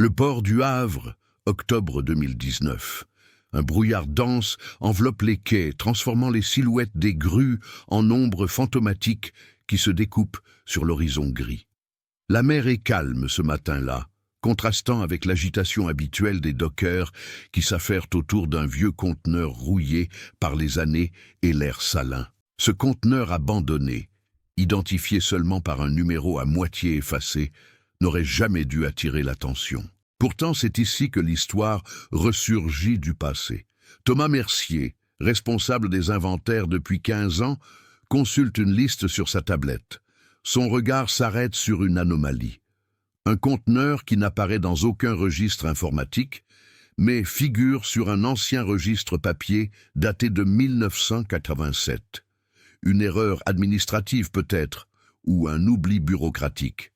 Le port du Havre, octobre 2019. Un brouillard dense enveloppe les quais, transformant les silhouettes des grues en ombres fantomatiques qui se découpent sur l'horizon gris. La mer est calme ce matin-là, contrastant avec l'agitation habituelle des dockers qui s'affairent autour d'un vieux conteneur rouillé par les années et l'air salin. Ce conteneur abandonné, identifié seulement par un numéro à moitié effacé, n'aurait jamais dû attirer l'attention. Pourtant, c'est ici que l'histoire ressurgit du passé. Thomas Mercier, responsable des inventaires depuis 15 ans, consulte une liste sur sa tablette. Son regard s'arrête sur une anomalie. Un conteneur qui n'apparaît dans aucun registre informatique, mais figure sur un ancien registre papier daté de 1987. Une erreur administrative peut-être, ou un oubli bureaucratique.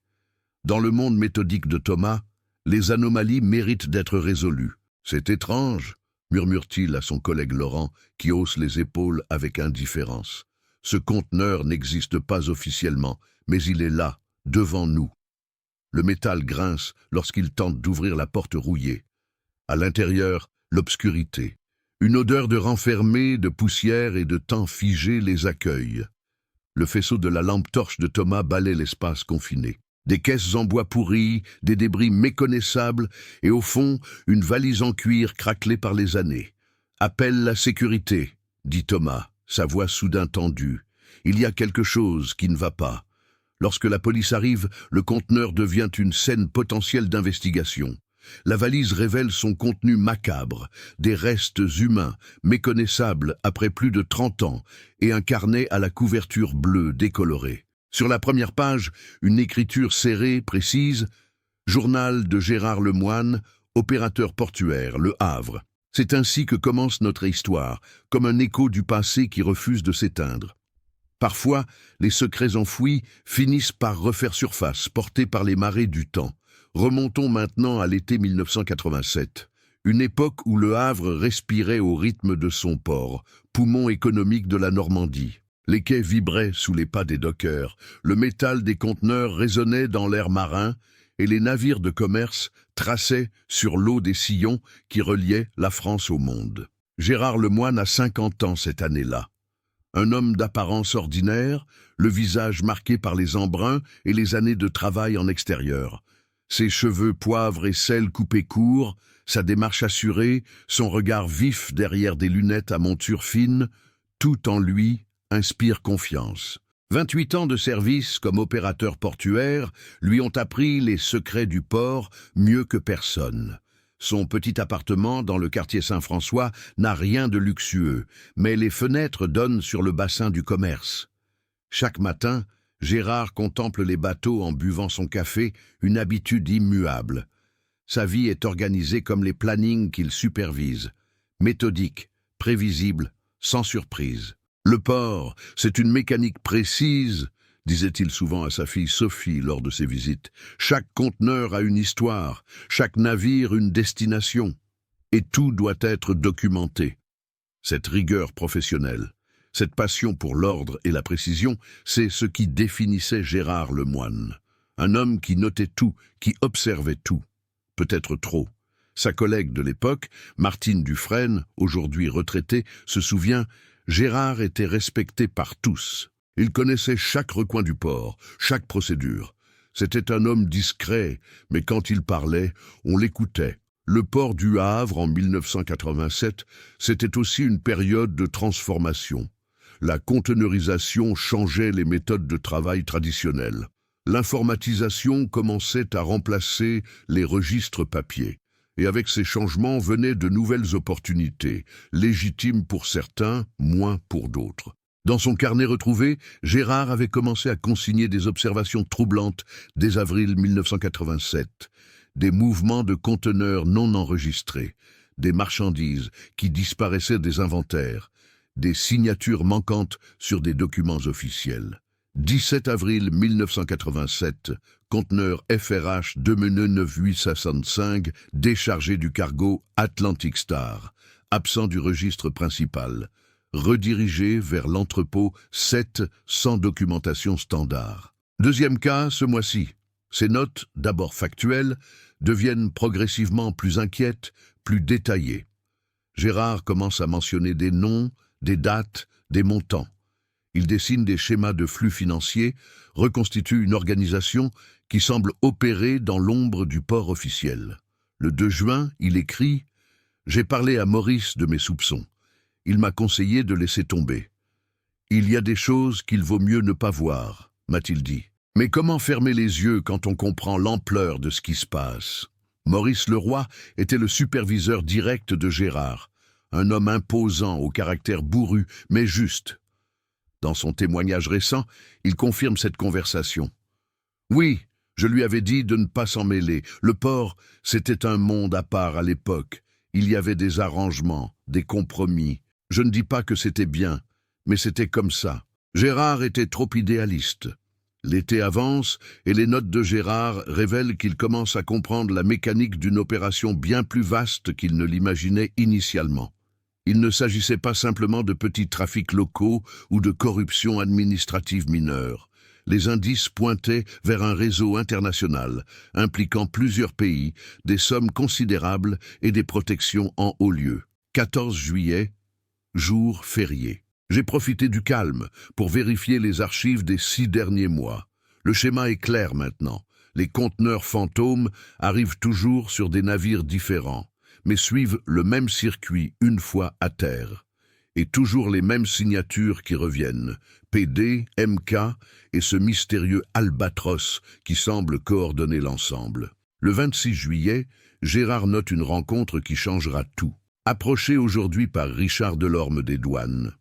Dans le monde méthodique de Thomas, les anomalies méritent d'être résolues. « C'est étrange », murmure-t-il à son collègue Laurent, qui hausse les épaules avec indifférence. « Ce conteneur n'existe pas officiellement, mais il est là, devant nous. » Le métal grince lorsqu'il tente d'ouvrir la porte rouillée. À l'intérieur, l'obscurité. Une odeur de renfermé, de poussière et de temps figé les accueille. Le faisceau de la lampe torche de Thomas balaie l'espace confiné. Des caisses en bois pourri, des débris méconnaissables et au fond, une valise en cuir craquelée par les années. « Appelle la sécurité », dit Thomas, sa voix soudain tendue. « Il y a quelque chose qui ne va pas. » Lorsque la police arrive, le conteneur devient une scène potentielle d'investigation. La valise révèle son contenu macabre, des restes humains, méconnaissables après plus de 30 ans, et un carnet à la couverture bleue décolorée. Sur la première page, une écriture serrée, précise, « Journal de Gérard Lemoine, opérateur portuaire, Le Havre ». C'est ainsi que commence notre histoire, comme un écho du passé qui refuse de s'éteindre. Parfois, les secrets enfouis finissent par refaire surface, portés par les marées du temps. Remontons maintenant à l'été 1987, une époque où Le Havre respirait au rythme de son port, poumon économique de la Normandie. Les quais vibraient sous les pas des dockers, le métal des conteneurs résonnait dans l'air marin et les navires de commerce traçaient sur l'eau des sillons qui reliaient la France au monde. Gérard Lemoine a 50 ans cette année-là. Un homme d'apparence ordinaire, le visage marqué par les embruns et les années de travail en extérieur. Ses cheveux poivre et sel coupés courts, sa démarche assurée, son regard vif derrière des lunettes à monture fine, tout en lui inspire confiance. 28 ans de service comme opérateur portuaire lui ont appris les secrets du port mieux que personne. Son petit appartement dans le quartier Saint-François n'a rien de luxueux, mais les fenêtres donnent sur le bassin du commerce. Chaque matin, Gérard contemple les bateaux en buvant son café, une habitude immuable. Sa vie est organisée comme les plannings qu'il supervise, méthodique, prévisible, sans surprise. Le port, c'est une mécanique précise, disait-il souvent à sa fille Sophie lors de ses visites. Chaque conteneur a une histoire, chaque navire une destination, et tout doit être documenté. Cette rigueur professionnelle, cette passion pour l'ordre et la précision, c'est ce qui définissait Gérard Lemoine. Un homme qui notait tout, qui observait tout. Peut-être trop. Sa collègue de l'époque, Martine Dufresne, aujourd'hui retraitée, se souvient « Gérard était respecté par tous. Il connaissait chaque recoin du port, chaque procédure. C'était un homme discret, mais quand il parlait, on l'écoutait. Le port du Havre en 1987, c'était aussi une période de transformation. La conteneurisation changeait les méthodes de travail traditionnelles. L'informatisation commençait à remplacer les registres papier. Et avec ces changements venaient de nouvelles opportunités, légitimes pour certains, moins pour d'autres. Dans son carnet retrouvé, Gérard avait commencé à consigner des observations troublantes dès avril 1987, des mouvements de conteneurs non enregistrés, des marchandises qui disparaissaient des inventaires, des signatures manquantes sur des documents officiels. 17 avril 1987, conteneur FRH 29865 déchargé du cargo Atlantic Star, absent du registre principal, redirigé vers l'entrepôt 7 sans documentation standard. Deuxième cas, ce mois-ci. Ces notes, d'abord factuelles, deviennent progressivement plus inquiètes, plus détaillées. Gérard commence à mentionner des noms, des dates, des montants. Il dessine des schémas de flux financiers, reconstitue une organisation qui semble opérer dans l'ombre du port officiel. Le 2 juin, il écrit « J'ai parlé à Maurice de mes soupçons. Il m'a conseillé de laisser tomber. Il y a des choses qu'il vaut mieux ne pas voir, m'a-t-il dit. Mais comment fermer les yeux quand on comprend l'ampleur de ce qui se passe ?» Maurice Leroy était le superviseur direct de Gérard, un homme imposant au caractère bourru, mais juste. Dans son témoignage récent, il confirme cette conversation. « Oui, je lui avais dit de ne pas s'en mêler. Le port, c'était un monde à part à l'époque. Il y avait des arrangements, des compromis. Je ne dis pas que c'était bien, mais c'était comme ça. Gérard était trop idéaliste. » L'été avance et les notes de Gérard révèlent qu'il commence à comprendre la mécanique d'une opération bien plus vaste qu'il ne l'imaginait initialement. Il ne s'agissait pas simplement de petits trafics locaux ou de corruption administrative mineure. Les indices pointaient vers un réseau international, impliquant plusieurs pays, des sommes considérables et des protections en haut lieu. 14 juillet, jour férié. J'ai profité du calme pour vérifier les archives des 6 derniers mois. Le schéma est clair maintenant. Les conteneurs fantômes arrivent toujours sur des navires différents, mais suivent le même circuit une fois à terre. Et toujours les mêmes signatures qui reviennent, PD, MK et ce mystérieux Albatros qui semble coordonner l'ensemble. Le 26 juillet, Gérard note une rencontre qui changera tout. Approché aujourd'hui par Richard Delorme des douanes.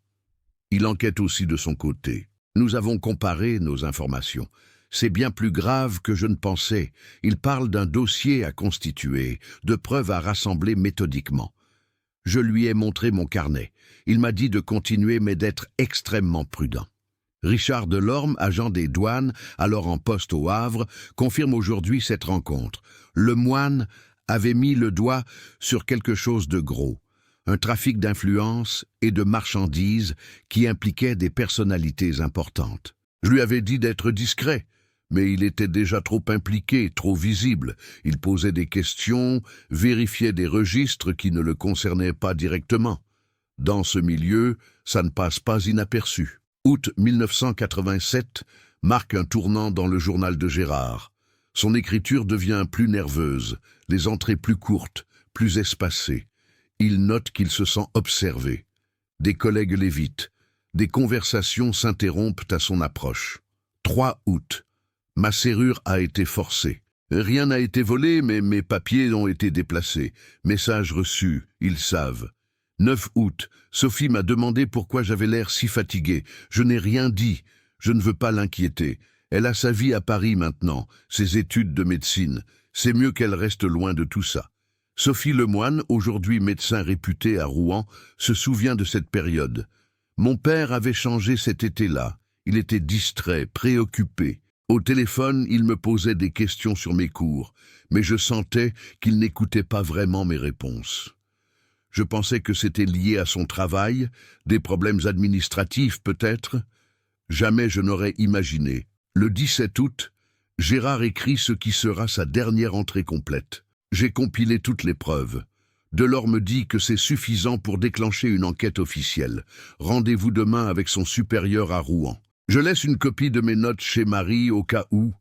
Il enquête aussi de son côté. Nous avons comparé nos informations. C'est bien plus grave que je ne pensais. Il parle d'un dossier à constituer, de preuves à rassembler méthodiquement. Je lui ai montré mon carnet. Il m'a dit de continuer mais d'être extrêmement prudent. Richard Delorme, agent des douanes, alors en poste au Havre, confirme aujourd'hui cette rencontre. Le moine avait mis le doigt sur quelque chose de gros. Un trafic d'influence et de marchandises qui impliquait des personnalités importantes. Je lui avais dit d'être discret, mais il était déjà trop impliqué, trop visible. Il posait des questions, vérifiait des registres qui ne le concernaient pas directement. Dans ce milieu, ça ne passe pas inaperçu. Août 1987 marque un tournant dans le journal de Gérard. Son écriture devient plus nerveuse, les entrées plus courtes, plus espacées. Il note qu'il se sent observé. Des collègues l'évitent. Des conversations s'interrompent à son approche. 3 août. Ma serrure a été forcée. Rien n'a été volé, mais mes papiers ont été déplacés. Message reçu, ils savent. 9 août. Sophie m'a demandé pourquoi j'avais l'air si fatigué. Je n'ai rien dit. Je ne veux pas l'inquiéter. Elle a sa vie à Paris maintenant, ses études de médecine. C'est mieux qu'elle reste loin de tout ça. Sophie Lemoine, aujourd'hui médecin réputé à Rouen, se souvient de cette période. Mon père avait changé cet été-là. Il était distrait, préoccupé. Au téléphone, il me posait des questions sur mes cours, mais je sentais qu'il n'écoutait pas vraiment mes réponses. Je pensais que c'était lié à son travail, des problèmes administratifs peut-être. Jamais je n'aurais imaginé. Le 17 août, Gérard écrit ce qui sera sa dernière entrée complète. J'ai compilé toutes les preuves. Delorme dit que c'est suffisant pour déclencher une enquête officielle. Rendez-vous demain avec son supérieur à Rouen. Je laisse une copie de mes notes chez Marie au cas où.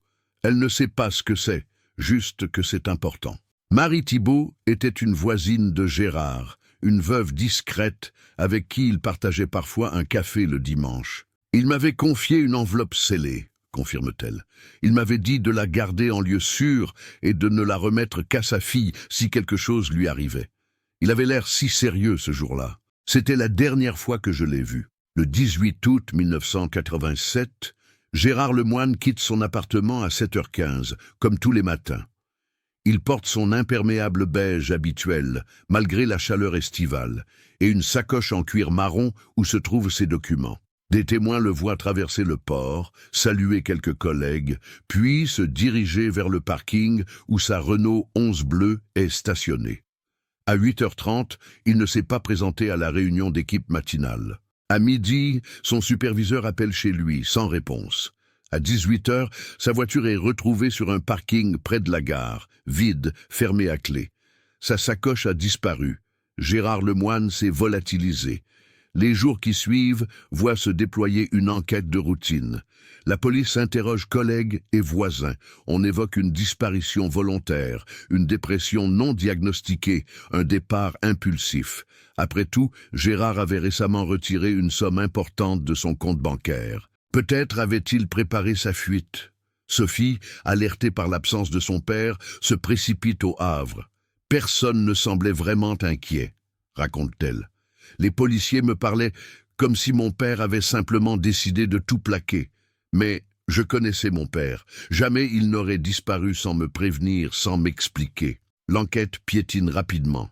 Elle ne sait pas ce que c'est, juste que c'est important. Marie Thibault était une voisine de Gérard, une veuve discrète avec qui il partageait parfois un café le dimanche. Il m'avait confié une enveloppe scellée, confirme-t-elle. Il m'avait dit de la garder en lieu sûr et de ne la remettre qu'à sa fille si quelque chose lui arrivait. Il avait l'air si sérieux ce jour-là. C'était la dernière fois que je l'ai vu. Le 18 août 1987, Gérard Lemoine quitte son appartement à 7h15, comme tous les matins. Il porte son imperméable beige habituel, malgré la chaleur estivale, et une sacoche en cuir marron où se trouvent ses documents. Des témoins le voient traverser le port, saluer quelques collègues, puis se diriger vers le parking où sa Renault 11 bleue est stationnée. À 8h30, il ne s'est pas présenté à la réunion d'équipe matinale. À midi, son superviseur appelle chez lui, sans réponse. À 18 heures, sa voiture est retrouvée sur un parking près de la gare, vide, fermée à clé. Sa sacoche a disparu. Gérard Lemoine s'est volatilisé. Les jours qui suivent voient se déployer une enquête de routine. La police interroge collègues et voisins. On évoque une disparition volontaire, une dépression non diagnostiquée, un départ impulsif. Après tout, Gérard avait récemment retiré une somme importante de son compte bancaire. Peut-être avait-il préparé sa fuite. Sophie, alertée par l'absence de son père, se précipite au Havre. Personne ne semblait vraiment inquiet, raconte-t-elle. Les policiers me parlaient comme si mon père avait simplement décidé de tout plaquer. Mais je connaissais mon père. Jamais il n'aurait disparu sans me prévenir, sans m'expliquer. L'enquête piétine rapidement.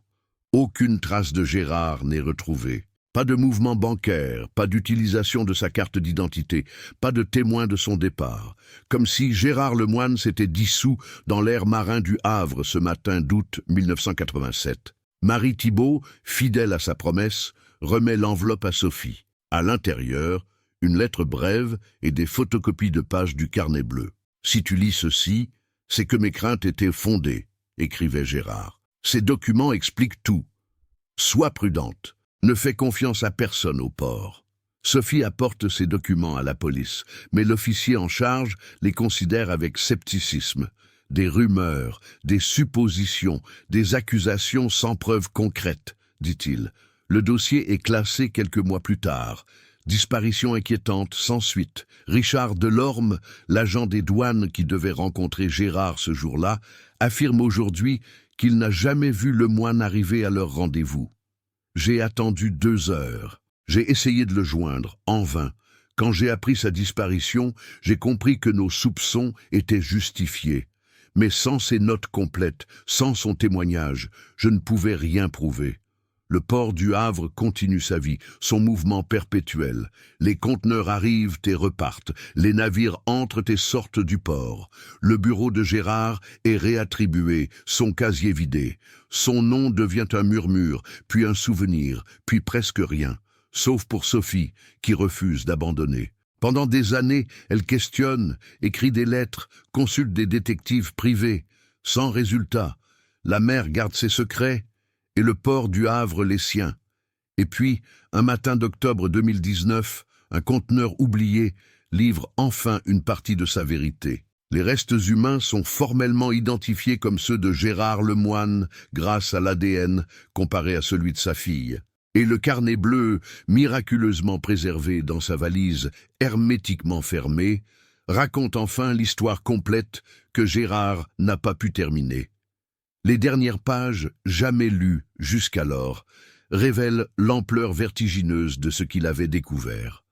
Aucune trace de Gérard n'est retrouvée. Pas de mouvement bancaire, pas d'utilisation de sa carte d'identité, pas de témoin de son départ. Comme si Gérard Lemoine s'était dissous dans l'air marin du Havre ce matin d'août 1987. Marie Thibault, fidèle à sa promesse, remet l'enveloppe à Sophie. À l'intérieur, une lettre brève et des photocopies de pages du carnet bleu. « Si tu lis ceci, c'est que mes craintes étaient fondées », écrivait Gérard. Ces documents expliquent tout. Sois prudente. Ne fais confiance à personne au port. Sophie apporte ces documents à la police, mais l'officier en charge les considère avec scepticisme. Des rumeurs, des suppositions, des accusations sans preuve concrète, dit-il. Le dossier est classé quelques mois plus tard. Disparition inquiétante, sans suite. Richard Delorme, l'agent des douanes qui devait rencontrer Gérard ce jour-là, affirme aujourd'hui qu'il n'a jamais vu Lemoine arriver à leur rendez-vous. J'ai attendu 2 heures. J'ai essayé de le joindre, en vain. Quand j'ai appris sa disparition, j'ai compris que nos soupçons étaient justifiés. Mais sans ses notes complètes, sans son témoignage, je ne pouvais rien prouver. Le port du Havre continue sa vie, son mouvement perpétuel. Les conteneurs arrivent et repartent, les navires entrent et sortent du port. Le bureau de Gérard est réattribué, son casier vidé. Son nom devient un murmure, puis un souvenir, puis presque rien. Sauf pour Sophie, qui refuse d'abandonner. Pendant des années, elle questionne, écrit des lettres, consulte des détectives privés. Sans résultat, la mère garde ses secrets, et le port du Havre les siens. Et puis, un matin d'octobre 2019, un conteneur oublié livre enfin une partie de sa vérité. Les restes humains sont formellement identifiés comme ceux de Gérard Lemoine grâce à l'ADN comparé à celui de sa fille. Et le carnet bleu, miraculeusement préservé dans sa valise hermétiquement fermée, raconte enfin l'histoire complète que Gérard n'a pas pu terminer. Les dernières pages, jamais lues jusqu'alors, révèlent l'ampleur vertigineuse de ce qu'il avait découvert.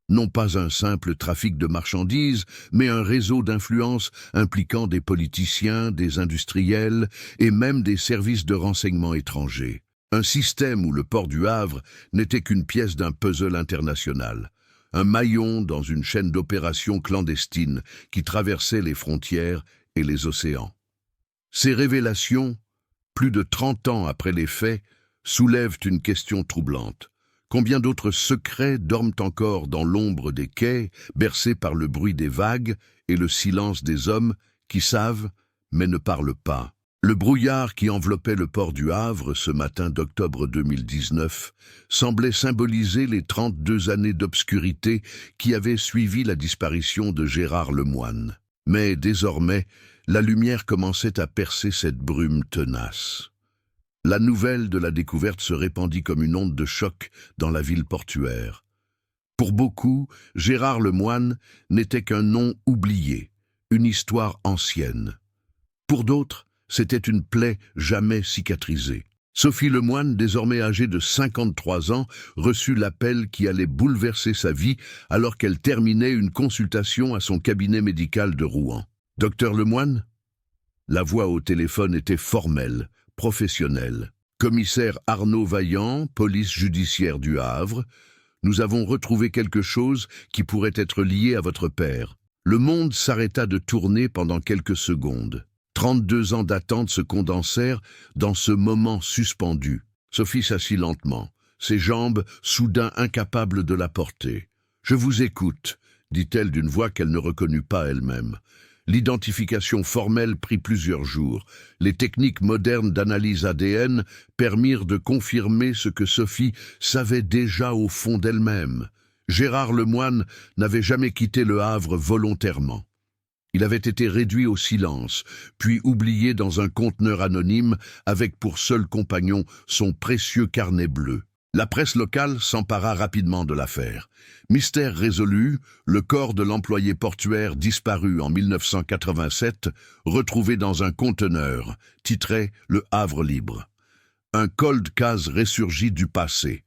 Non pas un simple trafic de marchandises, mais un réseau d'influence impliquant des politiciens, des industriels et même des services de renseignement étrangers. Un système où le port du Havre n'était qu'une pièce d'un puzzle international, un maillon dans une chaîne d'opérations clandestines qui traversait les frontières et les océans. Ces révélations, plus de 30 ans après les faits, soulèvent une question troublante. Combien d'autres secrets dorment encore dans l'ombre des quais, bercés par le bruit des vagues et le silence des hommes qui savent mais ne parlent pas? Le brouillard qui enveloppait le port du Havre ce matin d'octobre 2019 semblait symboliser les 32 années d'obscurité qui avaient suivi la disparition de Gérard Lemoine. Mais désormais, la lumière commençait à percer cette brume tenace. La nouvelle de la découverte se répandit comme une onde de choc dans la ville portuaire. Pour beaucoup, Gérard Lemoine n'était qu'un nom oublié, une histoire ancienne. Pour d'autres, c'était une plaie jamais cicatrisée. Sophie Lemoine, désormais âgée de 53 ans, reçut l'appel qui allait bouleverser sa vie alors qu'elle terminait une consultation à son cabinet médical de Rouen. « Docteur Lemoine ?» La voix au téléphone était formelle, professionnelle. « Commissaire Arnaud Vaillant, police judiciaire du Havre, nous avons retrouvé quelque chose qui pourrait être lié à votre père. » Le monde s'arrêta de tourner pendant quelques secondes. 32 ans d'attente se condensèrent dans ce moment suspendu. Sophie s'assit lentement, ses jambes soudain incapables de la porter. « Je vous écoute », dit-elle d'une voix qu'elle ne reconnut pas elle-même. L'identification formelle prit plusieurs jours. Les techniques modernes d'analyse ADN permirent de confirmer ce que Sophie savait déjà au fond d'elle-même. Gérard Lemoine n'avait jamais quitté Le Havre volontairement. Il avait été réduit au silence, puis oublié dans un conteneur anonyme avec pour seul compagnon son précieux carnet bleu. La presse locale s'empara rapidement de l'affaire. Mystère résolu, le corps de l'employé portuaire disparu en 1987, retrouvé dans un conteneur, titrait « Le Havre libre ». Un cold case ressurgit du passé,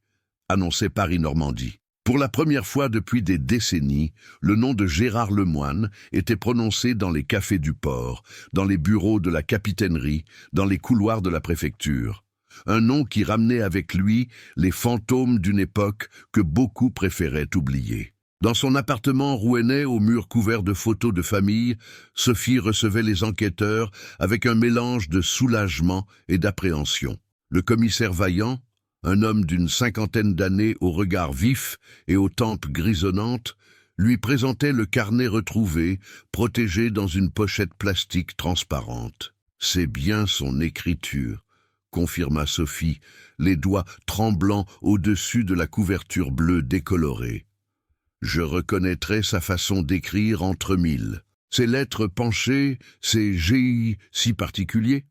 annonçait Paris-Normandie. Pour la première fois depuis des décennies, le nom de Gérard Lemoine était prononcé dans les cafés du port, dans les bureaux de la capitainerie, dans les couloirs de la préfecture. Un nom qui ramenait avec lui les fantômes d'une époque que beaucoup préféraient oublier. Dans son appartement rouennais aux murs couverts de photos de famille, Sophie recevait les enquêteurs avec un mélange de soulagement et d'appréhension. Le commissaire Vaillant, un homme d'une 50aine d'années au regard vif et aux tempes grisonnantes, lui présentait le carnet retrouvé, protégé dans une pochette plastique transparente. « C'est bien son écriture », confirma Sophie, les doigts tremblants au-dessus de la couverture bleue décolorée. « Je reconnaîtrais sa façon d'écrire entre mille. Ces lettres penchées, ces GI si particuliers.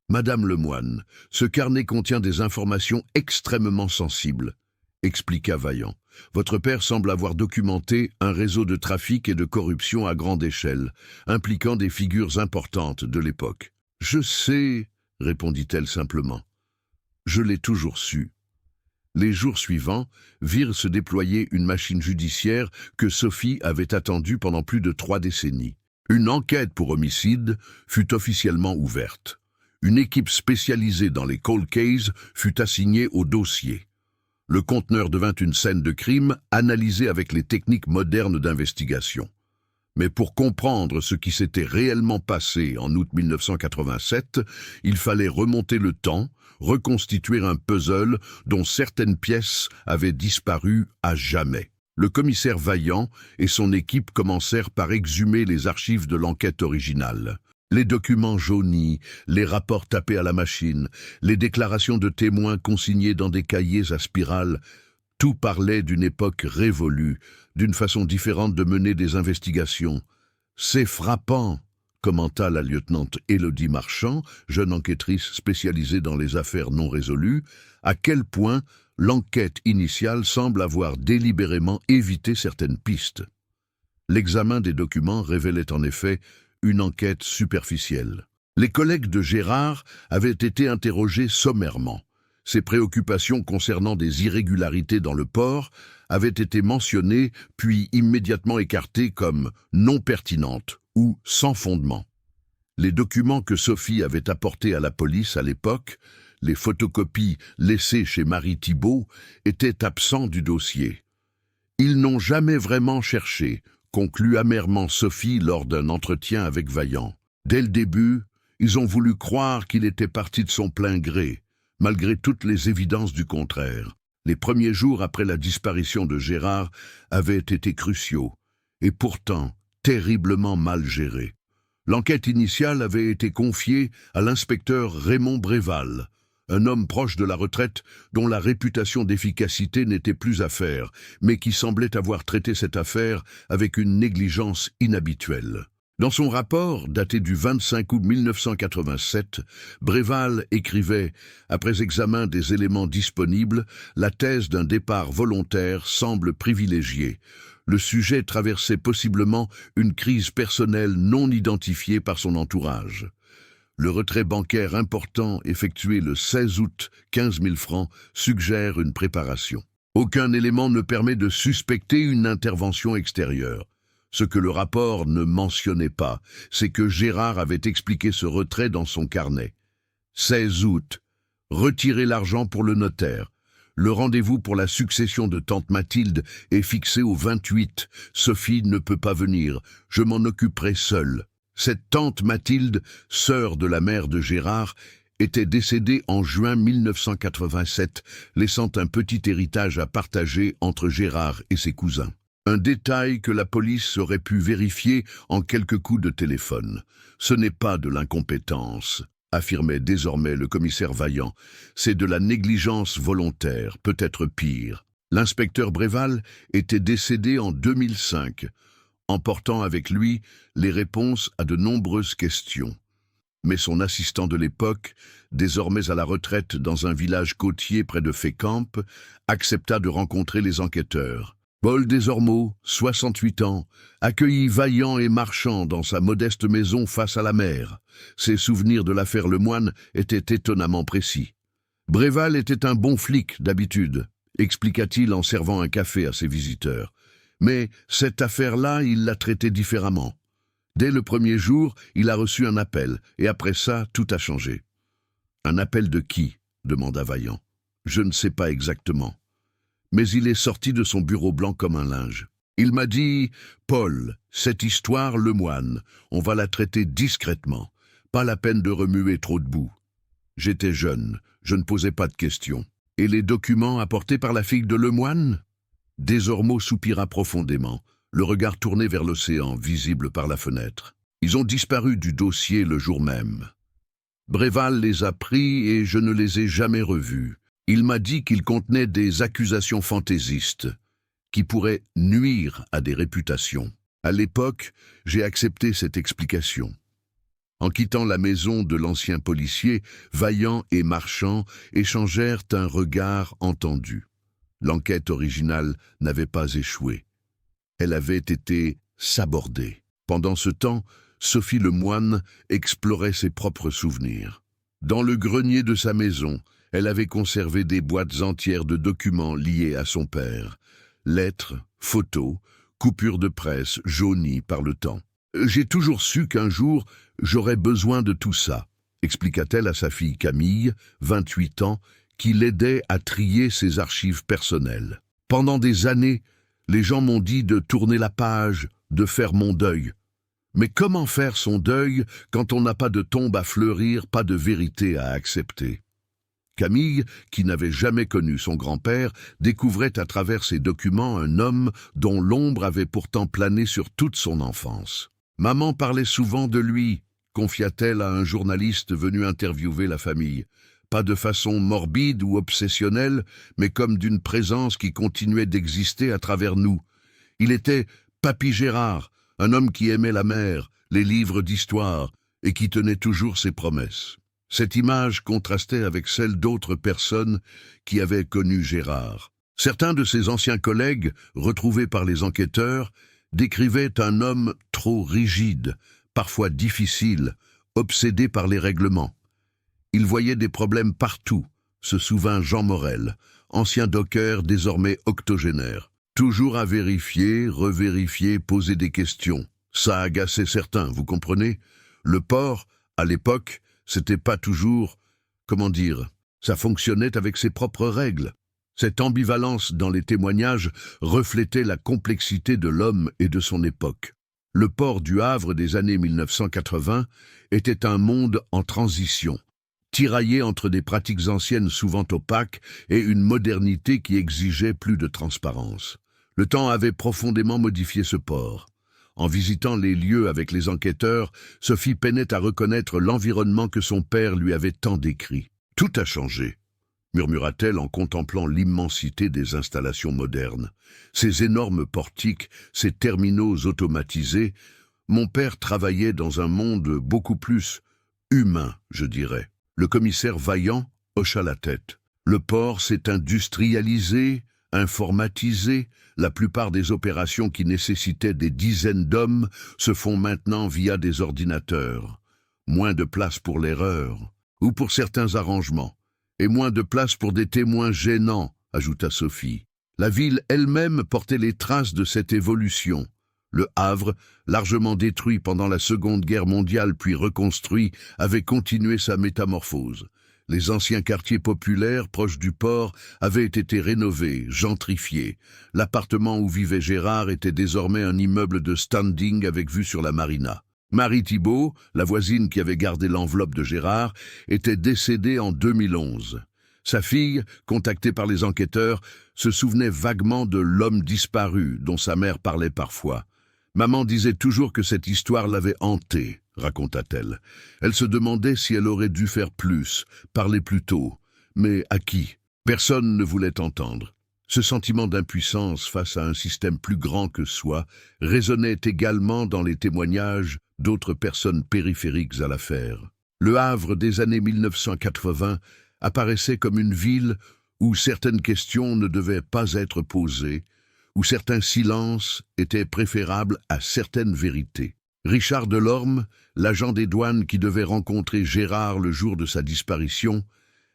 Madame Lemoine, ce carnet contient des informations extrêmement sensibles, expliqua Vaillant. Votre père semble avoir documenté un réseau de trafic et de corruption à grande échelle, impliquant des figures importantes de l'époque. Je sais, répondit-elle simplement. Je l'ai toujours su. Les jours suivants virent se déployer une machine judiciaire que Sophie avait attendue pendant plus de 3 décennies. Une enquête pour homicide fut officiellement ouverte. Une équipe spécialisée dans les cold cases fut assignée au dossier. Le conteneur devint une scène de crime analysée avec les techniques modernes d'investigation. Mais pour comprendre ce qui s'était réellement passé en août 1987, il fallait remonter le temps, reconstituer un puzzle dont certaines pièces avaient disparu à jamais. Le commissaire Vaillant et son équipe commencèrent par exhumer les archives de l'enquête originale. Les documents jaunis, les rapports tapés à la machine, les déclarations de témoins consignées dans des cahiers à spirale, tout parlait d'une époque révolue, d'une façon différente de mener des investigations. « C'est frappant », commenta la lieutenant Élodie Marchand, jeune enquêtrice spécialisée dans les affaires non résolues, à quel point l'enquête initiale semble avoir délibérément évité certaines pistes. L'examen des documents révélait en effet une enquête superficielle. Les collègues de Gérard avaient été interrogés sommairement. Ses préoccupations concernant des irrégularités dans le port avaient été mentionnées puis immédiatement écartées comme non pertinentes ou sans fondement. Les documents que Sophie avait apportés à la police à l'époque, les photocopies laissées chez Marie Thibault, étaient absents du dossier. Ils n'ont jamais vraiment cherché, conclut amèrement Sophie lors d'un entretien avec Vaillant. Dès le début, ils ont voulu croire qu'il était parti de son plein gré, malgré toutes les évidences du contraire. Les premiers jours après la disparition de Gérard avaient été cruciaux, et pourtant terriblement mal gérés. L'enquête initiale avait été confiée à l'inspecteur Raymond Bréval, un homme proche de la retraite dont la réputation d'efficacité n'était plus à faire, mais qui semblait avoir traité cette affaire avec une négligence inhabituelle. Dans son rapport, daté du 25 août 1987, Bréval écrivait « Après examen des éléments disponibles, la thèse d'un départ volontaire semble privilégiée. Le sujet traversait possiblement une crise personnelle non identifiée par son entourage. » Le retrait bancaire important effectué le 16 août, 15 000 francs, suggère une préparation. Aucun élément ne permet de suspecter une intervention extérieure. Ce que le rapport ne mentionnait pas, c'est que Gérard avait expliqué ce retrait dans son carnet. 16 août. Retirer l'argent pour le notaire. Le rendez-vous pour la succession de tante Mathilde est fixé au 28. Sophie ne peut pas venir. Je m'en occuperai seule. Cette tante Mathilde, sœur de la mère de Gérard, était décédée en juin 1987, laissant un petit héritage à partager entre Gérard et ses cousins. Un détail que la police aurait pu vérifier en quelques coups de téléphone. Ce n'est pas de l'incompétence, affirmait désormais le commissaire Vaillant. C'est de la négligence volontaire, peut-être pire. L'inspecteur Bréval était décédé en 2005, emportant avec lui les réponses à de nombreuses questions. Mais son assistant de l'époque, désormais à la retraite dans un village côtier près de Fécamp, accepta de rencontrer les enquêteurs. Paul Desormeaux, 68 ans, accueillit Vaillant et Marchand dans sa modeste maison face à la mer. Ses souvenirs de l'affaire Lemoine étaient étonnamment précis. Bréval était un bon flic d'habitude, expliqua-t-il en servant un café à ses visiteurs. Mais cette affaire-là, il l'a traitée différemment. Dès le premier jour, il a reçu un appel, et après ça, tout a changé. « Un appel de qui ?» demanda Vaillant. « Je ne sais pas exactement. » Mais il est sorti de son bureau blanc comme un linge. Il m'a dit « Paul, cette histoire, Lemoine, on va la traiter discrètement. Pas la peine de remuer trop de boue. » J'étais jeune, je ne posais pas de questions. « Et les documents apportés par la fille de Lemoine ?» Desormeaux soupira profondément, le regard tourné vers l'océan, visible par la fenêtre. Ils ont disparu du dossier le jour même. Bréval les a pris et je ne les ai jamais revus. Il m'a dit qu'ils contenaient des accusations fantaisistes, qui pourraient nuire à des réputations. À l'époque, j'ai accepté cette explication. En quittant la maison de l'ancien policier, Vaillant et Marchand échangèrent un regard entendu. L'enquête originale n'avait pas échoué. Elle avait été sabordée. Pendant ce temps, Sophie Lemoine explorait ses propres souvenirs. Dans le grenier de sa maison, elle avait conservé des boîtes entières de documents liés à son père. Lettres, photos, coupures de presse jaunies par le temps. « J'ai toujours su qu'un jour, j'aurais besoin de tout ça », expliqua-t-elle à sa fille Camille, 28 ans, qui l'aidait à trier ses archives personnelles. « Pendant des années, les gens m'ont dit de tourner la page, de faire mon deuil. Mais comment faire son deuil quand on n'a pas de tombe à fleurir, pas de vérité à accepter ?» Camille, qui n'avait jamais connu son grand-père, découvrait à travers ces documents un homme dont l'ombre avait pourtant plané sur toute son enfance. « Maman parlait souvent de lui », confia-t-elle à un journaliste venu interviewer la famille. Pas de façon morbide ou obsessionnelle, mais comme d'une présence qui continuait d'exister à travers nous. Il était Papy Gérard, un homme qui aimait la mer, les livres d'histoire, et qui tenait toujours ses promesses. Cette image contrastait avec celle d'autres personnes qui avaient connu Gérard. Certains de ses anciens collègues, retrouvés par les enquêteurs, décrivaient un homme trop rigide, parfois difficile, obsédé par les règlements. Il voyait des problèmes partout, se souvint Jean Morel, ancien docker désormais octogénaire. Toujours à vérifier, revérifier, poser des questions. Ça agaçait certains, vous comprenez? Le port, à l'époque, c'était pas toujours, comment dire, ça fonctionnait avec ses propres règles. Cette ambivalence dans les témoignages reflétait la complexité de l'homme et de son époque. Le port du Havre des années 1980 était un monde en transition, tiraillé entre des pratiques anciennes souvent opaques et une modernité qui exigeait plus de transparence. Le temps avait profondément modifié ce port. En visitant les lieux avec les enquêteurs, Sophie peinait à reconnaître l'environnement que son père lui avait tant décrit. « Tout a changé », murmura-t-elle en contemplant l'immensité des installations modernes. Ces énormes portiques, ces terminaux automatisés, mon père travaillait dans un monde beaucoup plus humain, je dirais. Le commissaire Vaillant hocha la tête. Le port s'est industrialisé, informatisé. La plupart des opérations qui nécessitaient des dizaines d'hommes se font maintenant via des ordinateurs. Moins de place pour l'erreur, ou pour certains arrangements, et moins de place pour des témoins gênants, ajouta Sophie. La ville elle-même portait les traces de cette évolution. Le Havre, largement détruit pendant la Seconde Guerre mondiale puis reconstruit, avait continué sa métamorphose. Les anciens quartiers populaires proches du port avaient été rénovés, gentrifiés. L'appartement où vivait Gérard était désormais un immeuble de standing avec vue sur la marina. Marie Thibault, la voisine qui avait gardé l'enveloppe de Gérard, était décédée en 2011. Sa fille, contactée par les enquêteurs, se souvenait vaguement de l'homme disparu dont sa mère parlait parfois. Maman disait toujours que cette histoire l'avait hantée, raconta-t-elle. Elle se demandait si elle aurait dû faire plus, parler plus tôt. Mais à qui? Personne ne voulait entendre. Ce sentiment d'impuissance face à un système plus grand que soi résonnait également dans les témoignages d'autres personnes périphériques à l'affaire. Le Havre des années 1980 apparaissait comme une ville où certaines questions ne devaient pas être posées, où certains silences étaient préférables à certaines vérités. Richard Delorme, l'agent des douanes qui devait rencontrer Gérard le jour de sa disparition,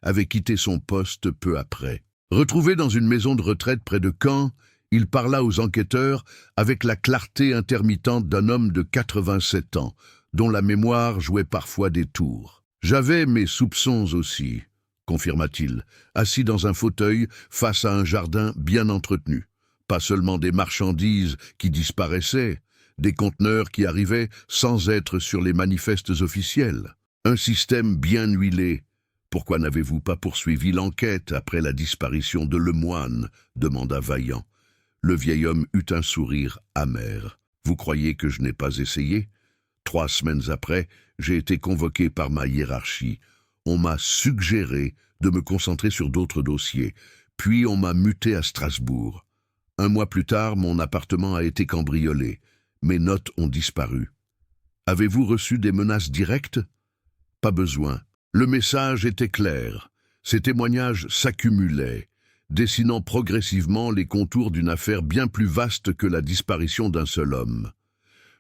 avait quitté son poste peu après. Retrouvé dans une maison de retraite près de Caen, il parla aux enquêteurs avec la clarté intermittente d'un homme de 87 ans, dont la mémoire jouait parfois des tours. « J'avais mes soupçons aussi », confirma-t-il, assis dans un fauteuil face à un jardin bien entretenu. Pas seulement des marchandises qui disparaissaient, des conteneurs qui arrivaient sans être sur les manifestes officiels. Un système bien huilé. Pourquoi n'avez-vous pas poursuivi l'enquête après la disparition de Lemoine ? Demanda Vaillant. Le vieil homme eut un sourire amer. Vous croyez que je n'ai pas essayé ? 3 semaines après, j'ai été convoqué par ma hiérarchie. On m'a suggéré de me concentrer sur d'autres dossiers, puis on m'a muté à Strasbourg. 1 mois plus tard, mon appartement a été cambriolé. Mes notes ont disparu. Avez-vous reçu des menaces directes ? Pas besoin. Le message était clair. Ces témoignages s'accumulaient, dessinant progressivement les contours d'une affaire bien plus vaste que la disparition d'un seul homme.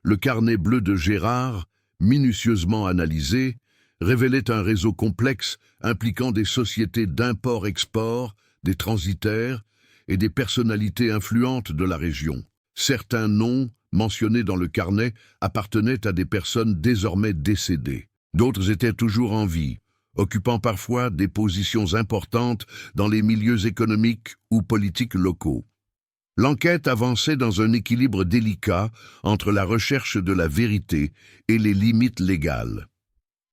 Le carnet bleu de Gérard, minutieusement analysé, révélait un réseau complexe impliquant des sociétés d'import-export, des transitaires et des personnalités influentes de la région. Certains noms, mentionnés dans le carnet, appartenaient à des personnes désormais décédées. D'autres étaient toujours en vie, occupant parfois des positions importantes dans les milieux économiques ou politiques locaux. L'enquête avançait dans un équilibre délicat entre la recherche de la vérité et les limites légales.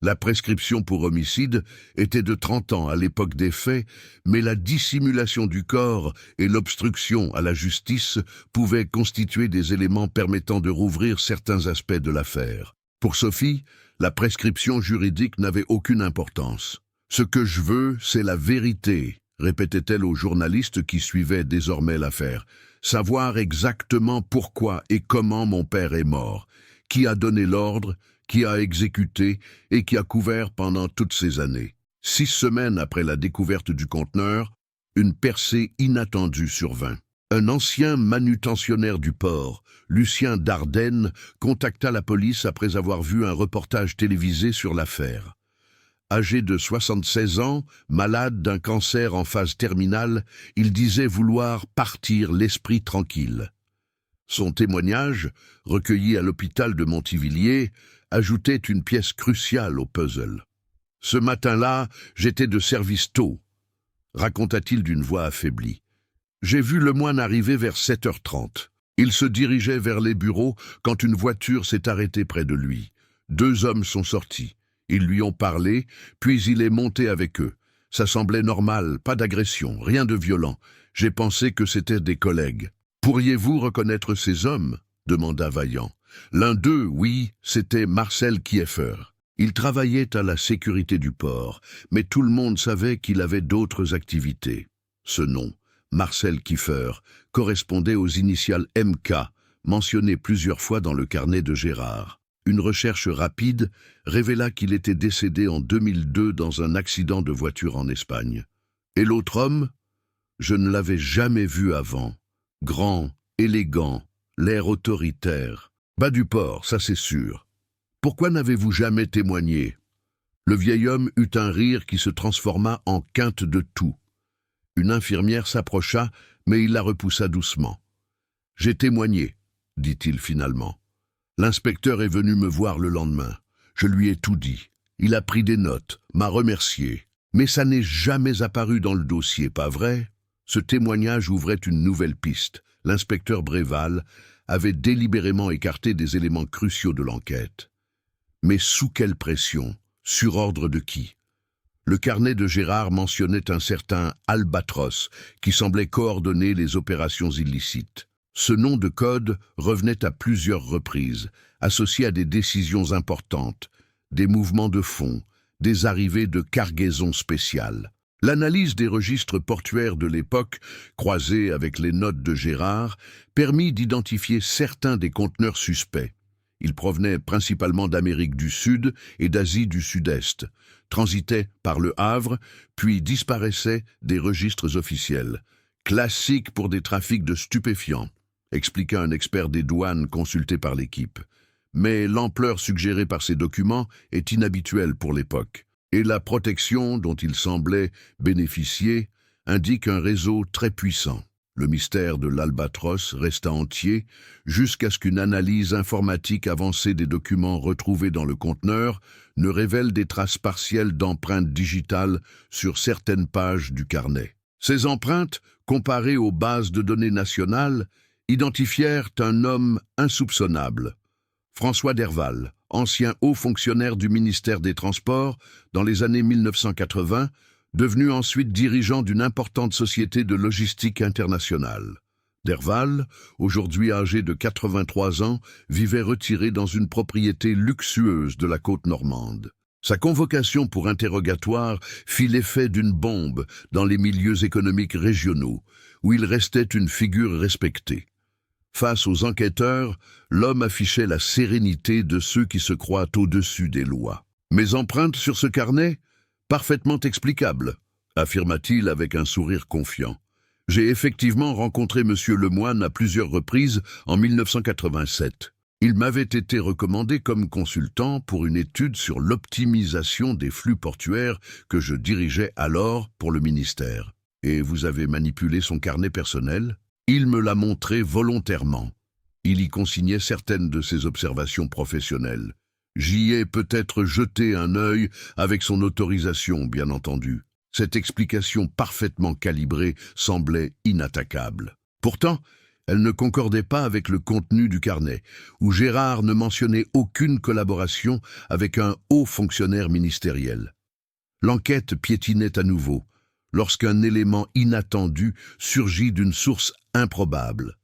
La prescription pour homicide était de 30 ans à l'époque des faits, mais la dissimulation du corps et l'obstruction à la justice pouvaient constituer des éléments permettant de rouvrir certains aspects de l'affaire. Pour Sophie, la prescription juridique n'avait aucune importance. « Ce que je veux, c'est la vérité », répétait-elle aux journalistes qui suivaient désormais l'affaire. « Savoir exactement pourquoi et comment mon père est mort, qui a donné l'ordre, qui a exécuté et qui a couvert pendant toutes ces années. » 6 semaines après la découverte du conteneur, une percée inattendue survint. Un ancien manutentionnaire du port, Lucien Dardenne, contacta la police après avoir vu un reportage télévisé sur l'affaire. Âgé de 76 ans, malade d'un cancer en phase terminale, il disait vouloir partir l'esprit tranquille. Son témoignage, recueilli à l'hôpital de Montivilliers, ajoutait une pièce cruciale au puzzle. « Ce matin-là, j'étais de service tôt », raconta-t-il d'une voix affaiblie. « J'ai vu Lemoine arriver vers 7h30. Il se dirigeait vers les bureaux quand une voiture s'est arrêtée près de lui. 2 hommes sont sortis. Ils lui ont parlé, puis il est monté avec eux. Ça semblait normal, pas d'agression, rien de violent. J'ai pensé que c'étaient des collègues. « Pourriez-vous reconnaître ces hommes ?» demanda Vaillant. L'un d'eux, oui, c'était Marcel Kieffer. Il travaillait à la sécurité du port, mais tout le monde savait qu'il avait d'autres activités. Ce nom, Marcel Kieffer, correspondait aux initiales MK, mentionnées plusieurs fois dans le carnet de Gérard. Une recherche rapide révéla qu'il était décédé en 2002 dans un accident de voiture en Espagne. Et l'autre homme ? Je ne l'avais jamais vu avant. Grand, élégant, l'air autoritaire. Bas du port, ça c'est sûr. Pourquoi n'avez-vous jamais témoigné ? Le vieil homme eut un rire qui se transforma en quinte de toux. Une infirmière s'approcha, mais il la repoussa doucement. « J'ai témoigné, » dit-il finalement. L'inspecteur est venu me voir le lendemain. Je lui ai tout dit. Il a pris des notes, m'a remercié. Mais ça n'est jamais apparu dans le dossier, pas vrai ? Ce témoignage ouvrait une nouvelle piste. L'inspecteur Bréval avait délibérément écarté des éléments cruciaux de l'enquête. Mais sous quelle pression ? Sur ordre de qui ? Le carnet de Gérard mentionnait un certain Albatros qui semblait coordonner les opérations illicites. Ce nom de code revenait à plusieurs reprises, associé à des décisions importantes, des mouvements de fonds, des arrivées de cargaisons spéciales. L'analyse des registres portuaires de l'époque, croisée avec les notes de Gérard, permit d'identifier certains des conteneurs suspects. Ils provenaient principalement d'Amérique du Sud et d'Asie du Sud-Est, transitaient par le Havre, puis disparaissaient des registres officiels. Classique pour des trafics de stupéfiants, expliqua un expert des douanes consulté par l'équipe. Mais l'ampleur suggérée par ces documents est inhabituelle pour l'époque, et la protection dont ils semblaient bénéficier indique un réseau très puissant. Le mystère de l'Albatros resta entier jusqu'à ce qu'une analyse informatique avancée des documents retrouvés dans le conteneur ne révèle des traces partielles d'empreintes digitales sur certaines pages du carnet. Ces empreintes, comparées aux bases de données nationales, identifièrent un homme insoupçonnable, François Derval, ancien haut fonctionnaire du ministère des Transports dans les années 1980, devenu ensuite dirigeant d'une importante société de logistique internationale. Derval, aujourd'hui âgé de 83 ans, vivait retiré dans une propriété luxueuse de la côte normande. Sa convocation pour interrogatoire fit l'effet d'une bombe dans les milieux économiques régionaux, où il restait une figure respectée. Face aux enquêteurs, l'homme affichait la sérénité de ceux qui se croient au-dessus des lois. Mes empreintes sur ce carnet ? Parfaitement explicable, affirma-t-il avec un sourire confiant. J'ai effectivement rencontré M. Lemoine à plusieurs reprises en 1987. Il m'avait été recommandé comme consultant pour une étude sur l'optimisation des flux portuaires que je dirigeais alors pour le ministère. Et vous avez manipulé son carnet personnel ? Il me l'a montré volontairement. Il y consignait certaines de ses observations professionnelles. J'y ai peut-être jeté un œil avec son autorisation, bien entendu. Cette explication parfaitement calibrée semblait inattaquable. Pourtant, elle ne concordait pas avec le contenu du carnet, où Gérard ne mentionnait aucune collaboration avec un haut fonctionnaire ministériel. L'enquête piétinait à nouveau, lorsqu'un élément inattendu surgit d'une source improbable.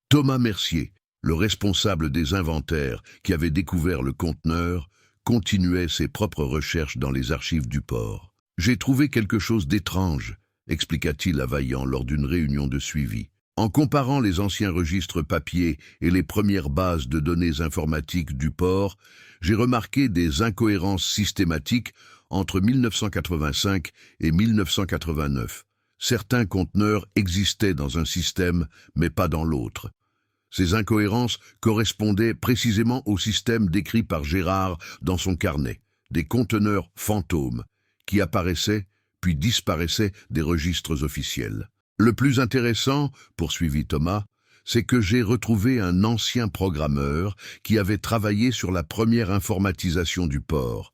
Thomas Mercier, le responsable des inventaires qui avait découvert le conteneur, continuait ses propres recherches dans les archives du port. « J'ai trouvé quelque chose d'étrange », expliqua-t-il à Vaillant lors d'une réunion de suivi. En comparant les anciens registres papier et les premières bases de données informatiques du port, j'ai remarqué des incohérences systématiques entre 1985 et 1989. Certains conteneurs existaient dans un système, mais pas dans l'autre. Ces incohérences correspondaient précisément au système décrit par Gérard dans son carnet, des conteneurs fantômes, qui apparaissaient puis disparaissaient des registres officiels. Le plus intéressant, poursuivit Thomas, c'est que j'ai retrouvé un ancien programmeur qui avait travaillé sur la première informatisation du port.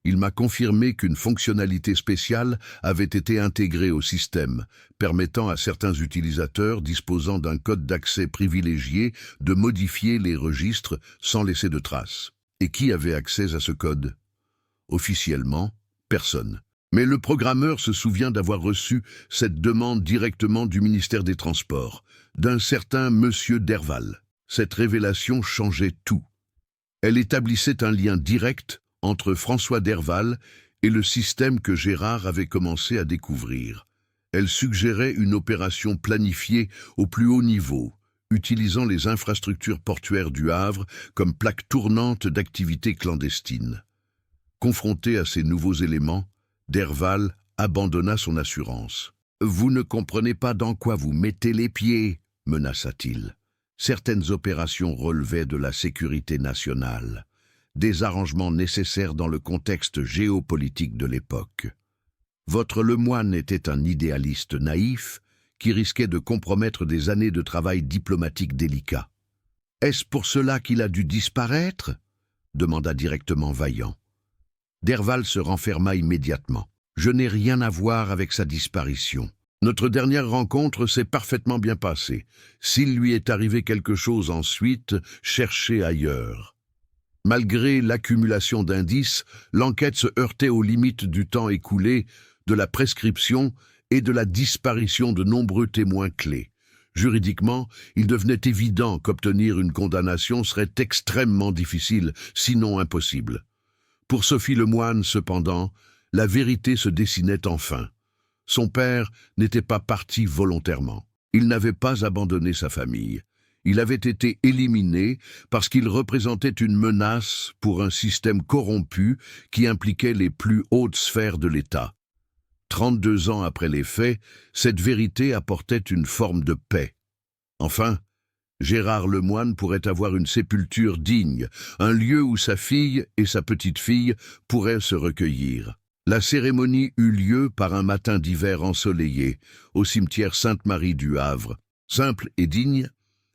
Il m'a confirmé qu'une fonctionnalité spéciale avait été intégrée au système, permettant à certains utilisateurs disposant d'un code d'accès privilégié de modifier les registres sans laisser de traces. Et qui avait accès à ce code ? Officiellement, personne. Mais le programmeur se souvient d'avoir reçu cette demande directement du ministère des Transports, d'un certain Monsieur Derval. Cette révélation changeait tout. Elle établissait un lien direct entre François Derval et le système que Gérard avait commencé à découvrir. Elle suggérait une opération planifiée au plus haut niveau, utilisant les infrastructures portuaires du Havre comme plaque tournante d'activités clandestines. Confronté à ces nouveaux éléments, Derval abandonna son assurance. « Vous ne comprenez pas dans quoi vous mettez les pieds », menaça-t-il. Certaines opérations relevaient de la sécurité nationale, des arrangements nécessaires dans le contexte géopolitique de l'époque. Votre Lemoine était un idéaliste naïf qui risquait de compromettre des années de travail diplomatique délicat. « Est-ce pour cela qu'il a dû disparaître ?» demanda directement Vaillant. Derval se renferma immédiatement. « Je n'ai rien à voir avec sa disparition. Notre dernière rencontre s'est parfaitement bien passée. S'il lui est arrivé quelque chose ensuite, cherchez ailleurs. » Malgré l'accumulation d'indices, l'enquête se heurtait aux limites du temps écoulé, de la prescription et de la disparition de nombreux témoins clés. Juridiquement, il devenait évident qu'obtenir une condamnation serait extrêmement difficile, sinon impossible. Pour Sophie Lemoine, cependant, la vérité se dessinait enfin. Son père n'était pas parti volontairement. Il n'avait pas abandonné sa famille. Il avait été éliminé parce qu'il représentait une menace pour un système corrompu qui impliquait les plus hautes sphères de l'État. 32 ans après les faits, cette vérité apportait une forme de paix. Enfin, Gérard Lemoine pourrait avoir une sépulture digne, un lieu où sa fille et sa petite-fille pourraient se recueillir. La cérémonie eut lieu par un matin d'hiver ensoleillé, au cimetière Sainte-Marie du Havre. Simple et digne,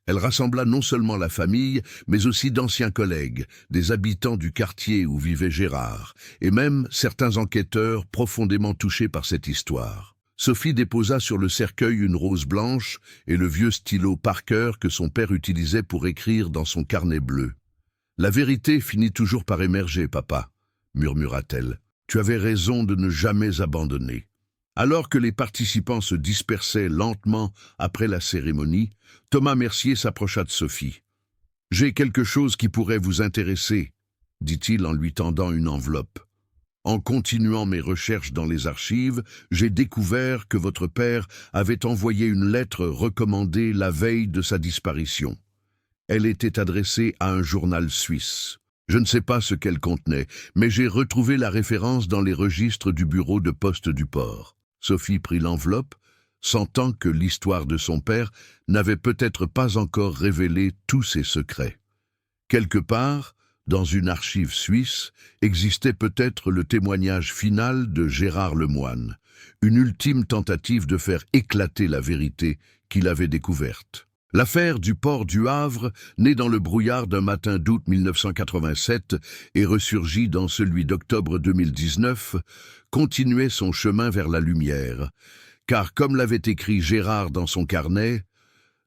elle rassembla non seulement la famille, mais aussi d'anciens collègues, des habitants du quartier où vivait Gérard, et même certains enquêteurs profondément touchés par cette histoire. Sophie déposa sur le cercueil une rose blanche et le vieux stylo Parker que son père utilisait pour écrire dans son carnet bleu. « La vérité finit toujours par émerger, papa, » murmura-t-elle. « Tu avais raison de ne jamais abandonner. » Alors que les participants se dispersaient lentement après la cérémonie, Thomas Mercier s'approcha de Sophie. « J'ai quelque chose qui pourrait vous intéresser, » dit-il en lui tendant une enveloppe. « En continuant mes recherches dans les archives, j'ai découvert que votre père avait envoyé une lettre recommandée la veille de sa disparition. Elle était adressée à un journal suisse. Je ne sais pas ce qu'elle contenait, mais j'ai retrouvé la référence dans les registres du bureau de poste du port. » Sophie prit l'enveloppe, sentant que l'histoire de son père n'avait peut-être pas encore révélé tous ses secrets. Quelque part, dans une archive suisse, existait peut-être le témoignage final de Gérard Lemoine, une ultime tentative de faire éclater la vérité qu'il avait découverte. L'affaire du port du Havre, née dans le brouillard d'un matin d'août 1987 et ressurgie dans celui d'octobre 2019, continuait son chemin vers la lumière, car comme l'avait écrit Gérard dans son carnet,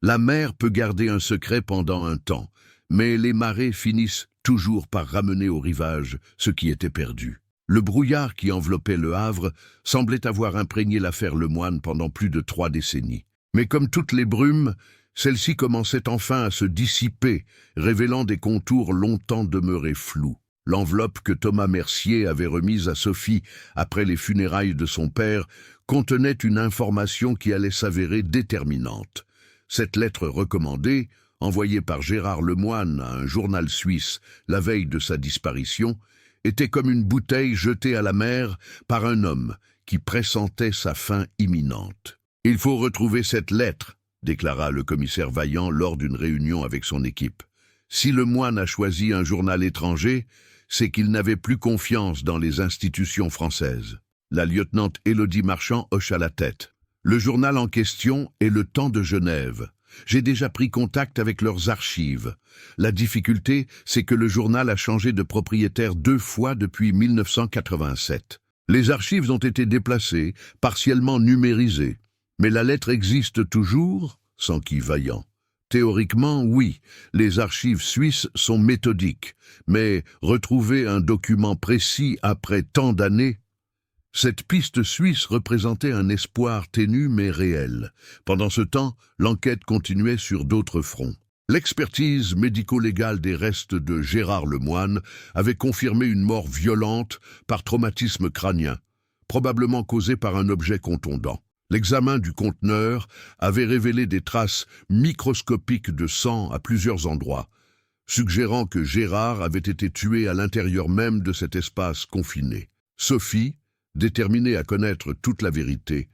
la mer peut garder un secret pendant un temps, mais les marées finissent toujours par ramener au rivage ce qui était perdu. Le brouillard qui enveloppait le Havre semblait avoir imprégné l'affaire Lemoine pendant plus de 3 décennies. Mais comme toutes les brumes, celle-ci commençait enfin à se dissiper, révélant des contours longtemps demeurés flous. L'enveloppe que Thomas Mercier avait remise à Sophie après les funérailles de son père contenait une information qui allait s'avérer déterminante. Cette lettre recommandée, envoyée par Gérard Lemoine à un journal suisse la veille de sa disparition, était comme une bouteille jetée à la mer par un homme qui pressentait sa fin imminente. « Il faut retrouver cette lettre », déclara le commissaire Vaillant lors d'une réunion avec son équipe. Si Lemoine a choisi un journal étranger, c'est qu'il n'avait plus confiance dans les institutions françaises. La lieutenant Élodie Marchand hocha la tête. Le journal en question est Le Temps de Genève. J'ai déjà pris contact avec leurs archives. La difficulté, c'est que le journal a changé de propriétaire 2 fois depuis 1987. Les archives ont été déplacées, partiellement numérisées. Mais la lettre existe toujours, s'enquit Vaillant. Théoriquement, oui, les archives suisses sont méthodiques, mais retrouver un document précis après tant d'années... Cette piste suisse représentait un espoir ténu mais réel. Pendant ce temps, l'enquête continuait sur d'autres fronts. L'expertise médico-légale des restes de Gérard Lemoine avait confirmé une mort violente par traumatisme crânien, probablement causée par un objet contondant. L'examen du conteneur avait révélé des traces microscopiques de sang à plusieurs endroits, suggérant que Gérard avait été tué à l'intérieur même de cet espace confiné. Sophie, déterminée à connaître toute la vérité,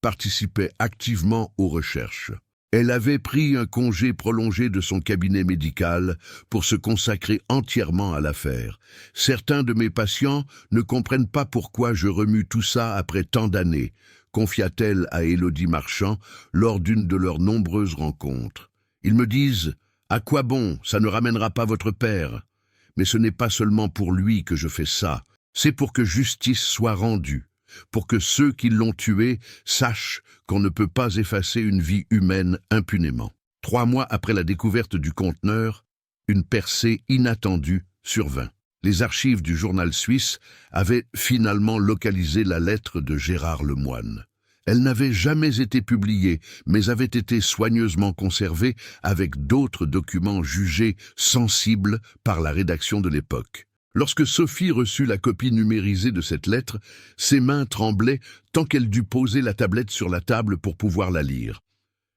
participait activement aux recherches. Elle avait pris un congé prolongé de son cabinet médical pour se consacrer entièrement à l'affaire. Certains de mes patients ne comprennent pas pourquoi je remue tout ça après tant d'années, confia-t-elle à Élodie Marchand lors d'une de leurs nombreuses rencontres. Ils me disent « À quoi bon, ça ne ramènera pas votre père ?» Mais ce n'est pas seulement pour lui que je fais ça, c'est pour que justice soit rendue, pour que ceux qui l'ont tué sachent qu'on ne peut pas effacer une vie humaine impunément. 3 mois après la découverte du conteneur, une percée inattendue sur 20. Les archives du journal suisse avaient finalement localisé la lettre de Gérard Lemoine. Elle n'avait jamais été publiée, mais avait été soigneusement conservée avec d'autres documents jugés sensibles par la rédaction de l'époque. Lorsque Sophie reçut la copie numérisée de cette lettre, ses mains tremblaient tant qu'elle dut poser la tablette sur la table pour pouvoir la lire.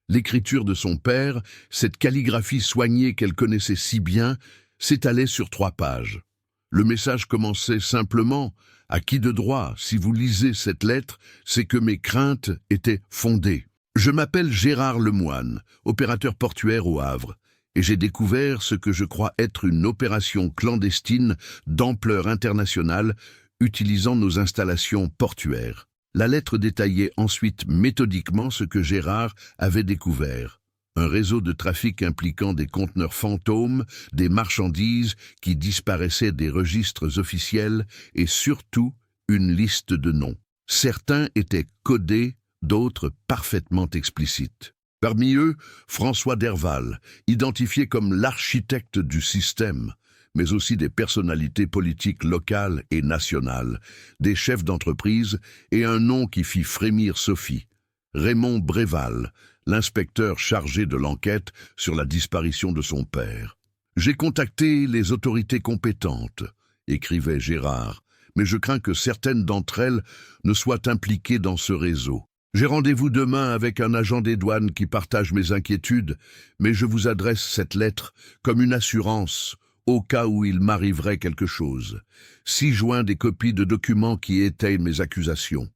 L'écriture de son père, cette calligraphie soignée qu'elle connaissait si bien, s'étalait sur 3 pages. Le message commençait simplement « À qui de droit, si vous lisez cette lettre, c'est que mes craintes étaient fondées. Je m'appelle Gérard Lemoine, opérateur portuaire au Havre, et j'ai découvert ce que je crois être une opération clandestine d'ampleur internationale utilisant nos installations portuaires. » La lettre détaillait ensuite méthodiquement ce que Gérard avait découvert. Un réseau de trafic impliquant des conteneurs fantômes, des marchandises qui disparaissaient des registres officiels et surtout une liste de noms. Certains étaient codés, d'autres parfaitement explicites. Parmi eux, François Derval, identifié comme l'architecte du système, mais aussi des personnalités politiques locales et nationales, des chefs d'entreprise et un nom qui fit frémir Sophie, Raymond Bréval, l'inspecteur chargé de l'enquête sur la disparition de son père. « J'ai contacté les autorités compétentes », écrivait Gérard, « mais je crains que certaines d'entre elles ne soient impliquées dans ce réseau. J'ai rendez-vous demain avec un agent des douanes qui partage mes inquiétudes, mais je vous adresse cette lettre comme une assurance au cas où il m'arriverait quelque chose. 6 joints des copies de documents qui étayent mes accusations. »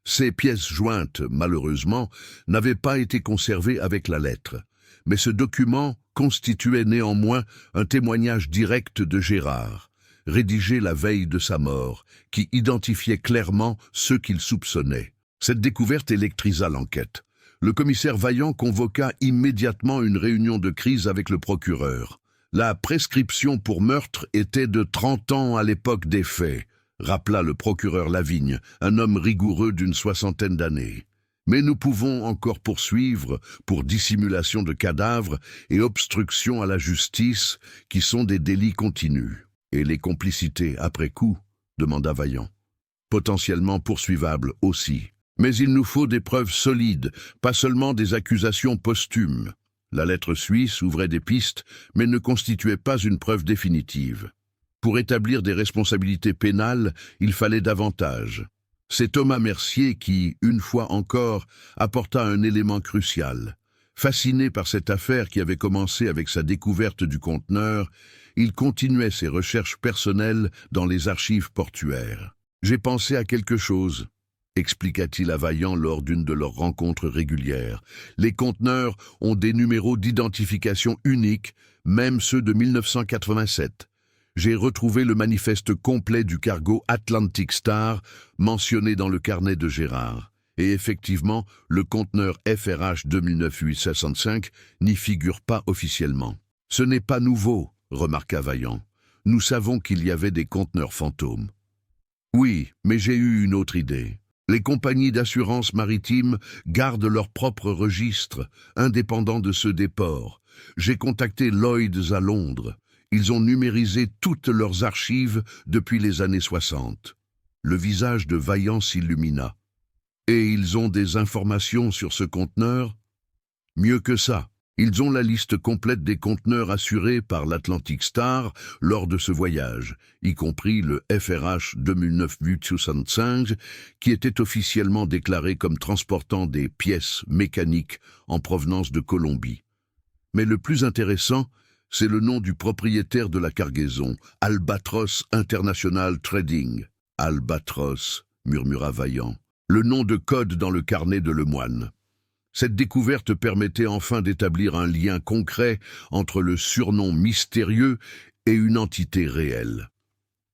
Ces pièces jointes, malheureusement, n'avaient pas été conservées avec la lettre, mais ce document constituait néanmoins un témoignage direct de Gérard, rédigé la veille de sa mort, qui identifiait clairement ceux qu'il soupçonnait. Cette découverte électrisa l'enquête. Le commissaire Vaillant convoqua immédiatement une réunion de crise avec le procureur. La prescription pour meurtre était de 30 ans à l'époque des faits, rappela le procureur Lavigne, un homme rigoureux d'une 60aine d'années. Mais nous pouvons encore poursuivre pour dissimulation de cadavres et obstruction à la justice, qui sont des délits continus. Et les complicités après coup, demanda Vaillant. Potentiellement poursuivables aussi. Mais il nous faut des preuves solides, pas seulement des accusations posthumes. La lettre suisse ouvrait des pistes, mais ne constituait pas une preuve définitive. Pour établir des responsabilités pénales, il fallait davantage. C'est Thomas Mercier qui, une fois encore, apporta un élément crucial. Fasciné par cette affaire qui avait commencé avec sa découverte du conteneur, il continuait ses recherches personnelles dans les archives portuaires. « J'ai pensé à quelque chose », expliqua-t-il à Vaillant lors d'une de leurs rencontres régulières. « Les conteneurs ont des numéros d'identification uniques, même ceux de 1987. J'ai retrouvé le manifeste complet du cargo Atlantic Star mentionné dans le carnet de Gérard. Et effectivement, le conteneur FRH 2009-865 n'y figure pas officiellement. « Ce n'est pas nouveau », remarqua Vaillant. « Nous savons qu'il y avait des conteneurs fantômes. » « Oui, mais j'ai eu une autre idée. Les compagnies d'assurance maritime gardent leurs propres registres, indépendants de ceux des ports. J'ai contacté Lloyds à Londres. Ils ont numérisé toutes leurs archives depuis les années 60. Le visage de Vaillant s'illumina. « Et ils ont des informations sur ce conteneur ? » « Mieux que ça. Ils ont la liste complète des conteneurs assurés par l'Atlantic Star lors de ce voyage, y compris le FRH 2009-865, qui était officiellement déclaré comme transportant des pièces mécaniques en provenance de Colombie. Mais le plus intéressant, c'est le nom du propriétaire de la cargaison, Albatros International Trading. « Albatros », murmura Vaillant, le nom de code dans le carnet de Lemoine. Cette découverte permettait enfin d'établir un lien concret entre le surnom mystérieux et une entité réelle.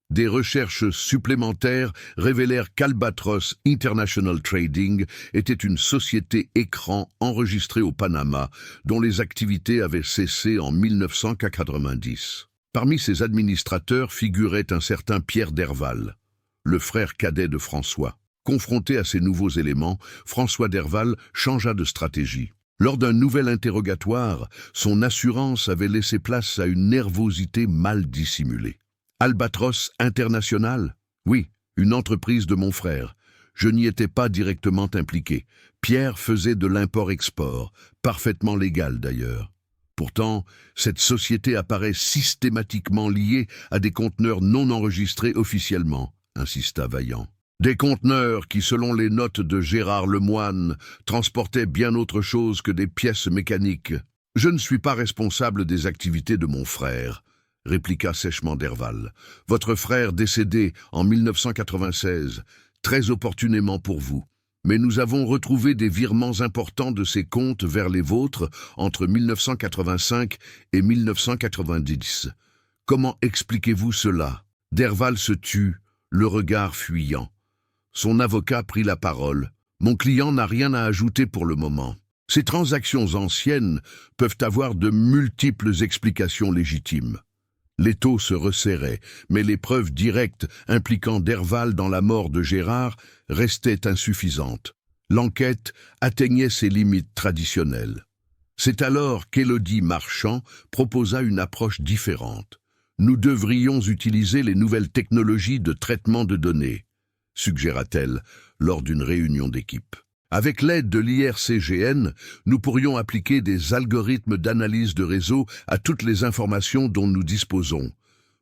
Des recherches supplémentaires révélèrent qu'Albatros International Trading était une société écran enregistrée au Panama, dont les activités avaient cessé en 1990. Parmi ses administrateurs figurait un certain Pierre Derval, le frère cadet de François. Confronté à ces nouveaux éléments, François Derval changea de stratégie. Lors d'un nouvel interrogatoire, son assurance avait laissé place à une nervosité mal dissimulée. Albatros International? Oui, une entreprise de mon frère. Je n'y étais pas directement impliqué. Pierre faisait de l'import-export, parfaitement légal d'ailleurs. Pourtant, cette société apparaît systématiquement liée à des conteneurs non enregistrés officiellement, insista Vaillant. Des conteneurs qui, selon les notes de Gérard Lemoine, transportaient bien autre chose que des pièces mécaniques. « Je ne suis pas responsable des activités de mon frère », répliqua sèchement Derval. « Votre frère décédé en 1996, très opportunément pour vous. Mais nous avons retrouvé des virements importants de ses comptes vers les vôtres entre 1985 et 1990. Comment expliquez-vous cela ?» Derval se tut, le regard fuyant. Son avocat prit la parole. « Mon client n'a rien à ajouter pour le moment. Ces transactions anciennes peuvent avoir de multiples explications légitimes. » L'étau se resserrait, mais les preuves directes impliquant Derval dans la mort de Gérard restaient insuffisantes. L'enquête atteignait ses limites traditionnelles. C'est alors qu'Élodie Marchand proposa une approche différente. « Nous devrions utiliser les nouvelles technologies de traitement de données », suggéra-t-elle lors d'une réunion d'équipe. Avec l'aide de l'IRCGN, nous pourrions appliquer des algorithmes d'analyse de réseau à toutes les informations dont nous disposons.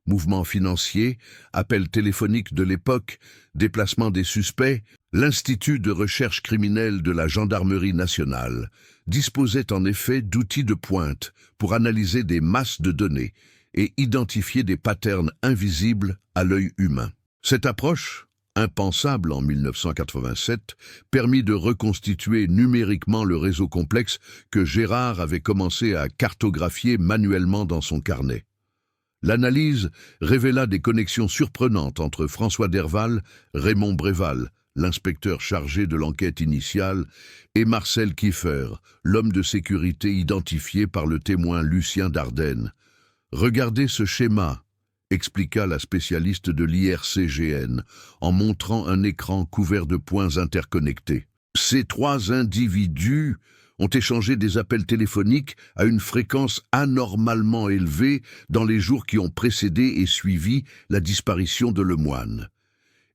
Mouvements financiers, appels téléphoniques de l'époque, déplacement des suspects, l'Institut de recherche criminelle de la Gendarmerie nationale disposait en effet d'outils de pointe pour analyser des masses de données et identifier des patterns invisibles à l'œil humain. Cette approche, impensable en 1987, permit de reconstituer numériquement le réseau complexe que Gérard avait commencé à cartographier manuellement dans son carnet. L'analyse révéla des connexions surprenantes entre François Derval, Raymond Bréval, l'inspecteur chargé de l'enquête initiale, et Marcel Kiefer, l'homme de sécurité identifié par le témoin Lucien Dardenne. « Regardez ce schéma », expliqua la spécialiste de l'IRCGN, en montrant un écran couvert de points interconnectés. Ces trois individus ont échangé des appels téléphoniques à une fréquence anormalement élevée dans les jours qui ont précédé et suivi la disparition de Lemoine.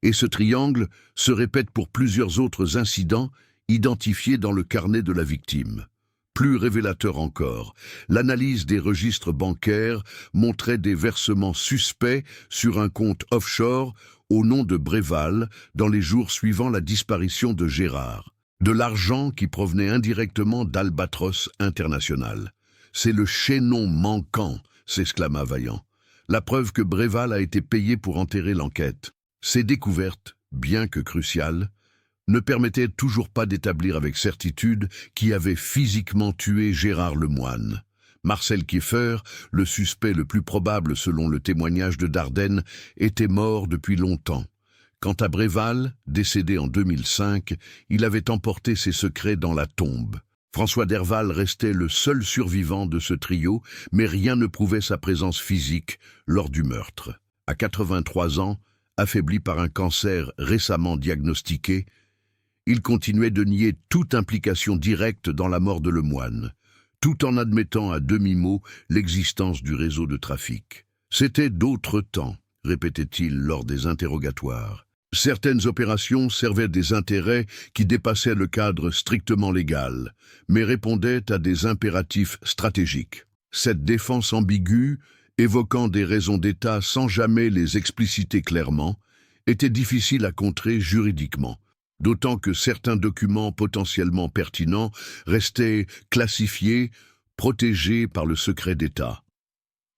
Et ce triangle se répète pour plusieurs autres incidents identifiés dans le carnet de la victime. Plus révélateur encore, l'analyse des registres bancaires montrait des versements suspects sur un compte offshore au nom de Bréval dans les jours suivant la disparition de Gérard. De l'argent qui provenait indirectement d'Albatros International. « C'est le chaînon manquant », s'exclama Vaillant. « La preuve que Bréval a été payé pour enterrer l'enquête. » Ces découvertes, bien que cruciales, ne permettait toujours pas d'établir avec certitude qui avait physiquement tué Gérard Lemoine. Marcel Kiefer, le suspect le plus probable selon le témoignage de Dardenne, était mort depuis longtemps. Quant à Bréval, décédé en 2005, il avait emporté ses secrets dans la tombe. François Derval restait le seul survivant de ce trio, mais rien ne prouvait sa présence physique lors du meurtre. À 83 ans, affaibli par un cancer récemment diagnostiqué, il continuait de nier toute implication directe dans la mort de Lemoine, tout en admettant à demi-mot l'existence du réseau de trafic. « C'était d'autres temps », répétait-il lors des interrogatoires. Certaines opérations servaient des intérêts qui dépassaient le cadre strictement légal, mais répondaient à des impératifs stratégiques. Cette défense ambiguë, évoquant des raisons d'État sans jamais les expliciter clairement, était difficile à contrer juridiquement. D'autant que certains documents potentiellement pertinents restaient classifiés, protégés par le secret d'État.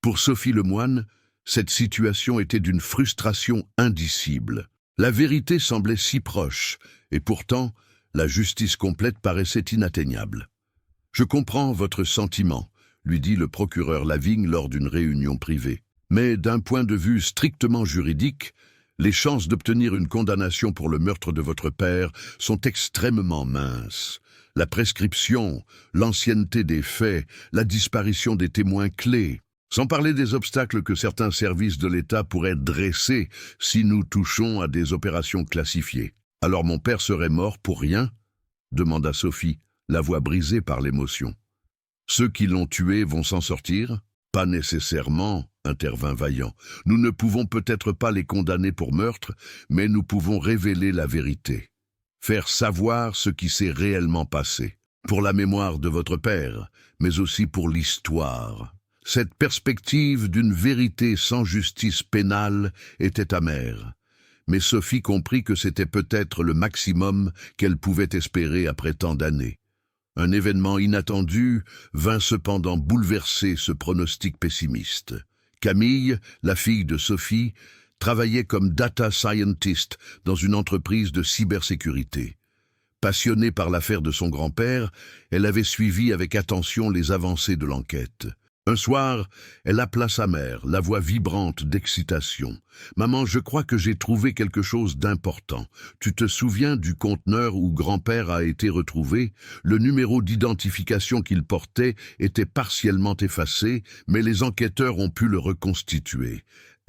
Pour Sophie Lemoine, cette situation était d'une frustration indicible. La vérité semblait si proche, et pourtant, la justice complète paraissait inatteignable. « Je comprends votre sentiment », lui dit le procureur Lavigne lors d'une réunion privée. « Mais d'un point de vue strictement juridique, les chances d'obtenir une condamnation pour le meurtre de votre père sont extrêmement minces. La prescription, l'ancienneté des faits, la disparition des témoins clés, sans parler des obstacles que certains services de l'État pourraient dresser si nous touchons à des opérations classifiées. Alors mon père serait mort pour rien ? Demanda Sophie, la voix brisée par l'émotion. Ceux qui l'ont tué vont s'en sortir? Pas nécessairement, intervint Vaillant. Nous ne pouvons peut-être pas les condamner pour meurtre, mais nous pouvons révéler la vérité. Faire savoir ce qui s'est réellement passé. Pour la mémoire de votre père, mais aussi pour l'histoire. Cette perspective d'une vérité sans justice pénale était amère. Mais Sophie comprit que c'était peut-être le maximum qu'elle pouvait espérer après tant d'années. Un événement inattendu vint cependant bouleverser ce pronostic pessimiste. Camille, la fille de Sophie, travaillait comme data scientist dans une entreprise de cybersécurité. Passionnée par l'affaire de son grand-père, elle avait suivi avec attention les avancées de l'enquête. Un soir, elle appela sa mère, la voix vibrante d'excitation. « Maman, je crois que j'ai trouvé quelque chose d'important. Tu te souviens du conteneur où grand-père a été retrouvé? Le numéro d'identification qu'il portait était partiellement effacé, mais les enquêteurs ont pu le reconstituer.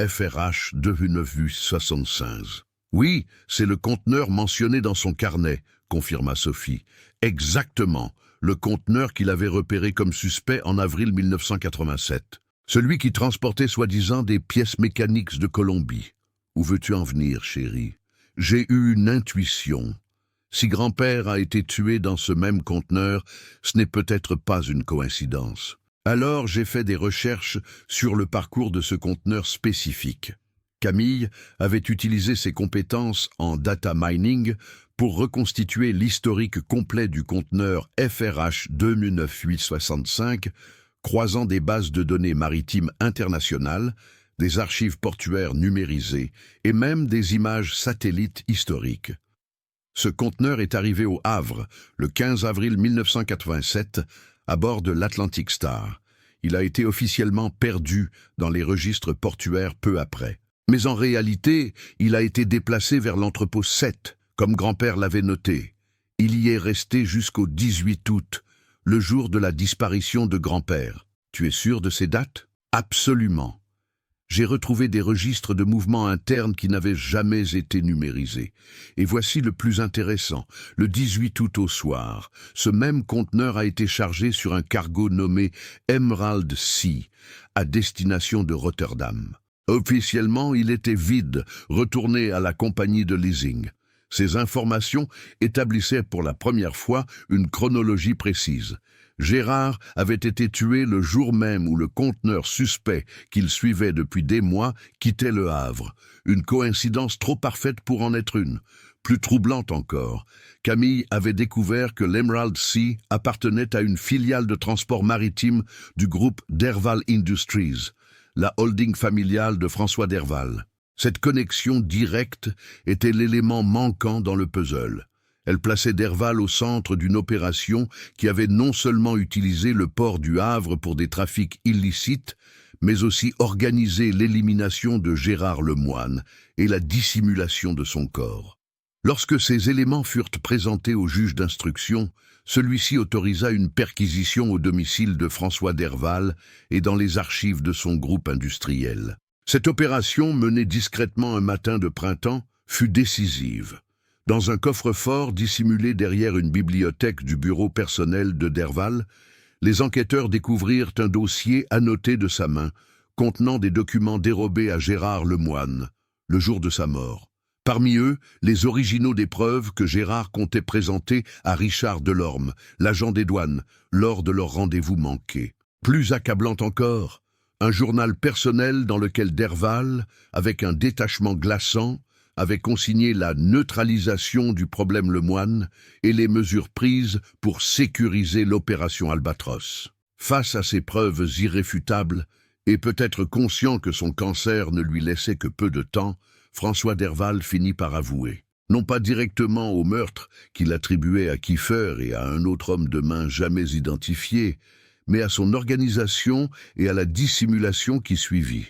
FRH 2975. Oui, c'est le conteneur mentionné dans son carnet, confirma Sophie. Exactement. Le conteneur qu'il avait repéré comme suspect en avril 1987. Celui qui transportait soi-disant des pièces mécaniques de Colombie. Où veux-tu en venir, chérie? J'ai eu une intuition. Si grand-père a été tué dans ce même conteneur, ce n'est peut-être pas une coïncidence. Alors j'ai fait des recherches sur le parcours de ce conteneur spécifique. Camille avait utilisé ses compétences en data mining pour reconstituer l'historique complet du conteneur FRH 29865, croisant des bases de données maritimes internationales, des archives portuaires numérisées et même des images satellites historiques. Ce conteneur est arrivé au Havre le 15 avril 1987 à bord de l'Atlantic Star. Il a été officiellement perdu dans les registres portuaires peu après. Mais en réalité, il a été déplacé vers l'entrepôt 7, comme grand-père l'avait noté. Il y est resté jusqu'au 18 août, le jour de la disparition de grand-père. Tu es sûr de ces dates? Absolument. J'ai retrouvé des registres de mouvements internes qui n'avaient jamais été numérisés. Et voici le plus intéressant. Le 18 août au soir, ce même conteneur a été chargé sur un cargo nommé Emerald Sea, à destination de Rotterdam. Officiellement, il était vide, retourné à la compagnie de leasing. Ces informations établissaient pour la première fois une chronologie précise. Gérard avait été tué le jour même où le conteneur suspect qu'il suivait depuis des mois quittait le Havre. Une coïncidence trop parfaite pour en être une. Plus troublante encore, Camille avait découvert que l'Emerald Sea appartenait à une filiale de transport maritime du groupe Derval Industries, la holding familiale de François Derval. Cette connexion directe était l'élément manquant dans le puzzle. Elle plaçait Derval au centre d'une opération qui avait non seulement utilisé le port du Havre pour des trafics illicites, mais aussi organisé l'élimination de Gérard Lemoine et la dissimulation de son corps. Lorsque ces éléments furent présentés au juge d'instruction, celui-ci autorisa une perquisition au domicile de François Derval et dans les archives de son groupe industriel. Cette opération, menée discrètement un matin de printemps, fut décisive. Dans un coffre-fort dissimulé derrière une bibliothèque du bureau personnel de Derval, les enquêteurs découvrirent un dossier annoté de sa main, contenant des documents dérobés à Gérard Lemoine, le jour de sa mort. Parmi eux, les originaux des preuves que Gérard comptait présenter à Richard Delorme, l'agent des douanes, lors de leur rendez-vous manqué. Plus accablant encore, un journal personnel dans lequel Derval, avec un détachement glaçant, avait consigné la neutralisation du problème Lemoine et les mesures prises pour sécuriser l'opération Albatros. Face à ces preuves irréfutables, et peut-être conscient que son cancer ne lui laissait que peu de temps, François Derval finit par avouer, non pas directement au meurtre qu'il attribuait à Kiefer et à un autre homme de main jamais identifié, mais à son organisation et à la dissimulation qui suivit.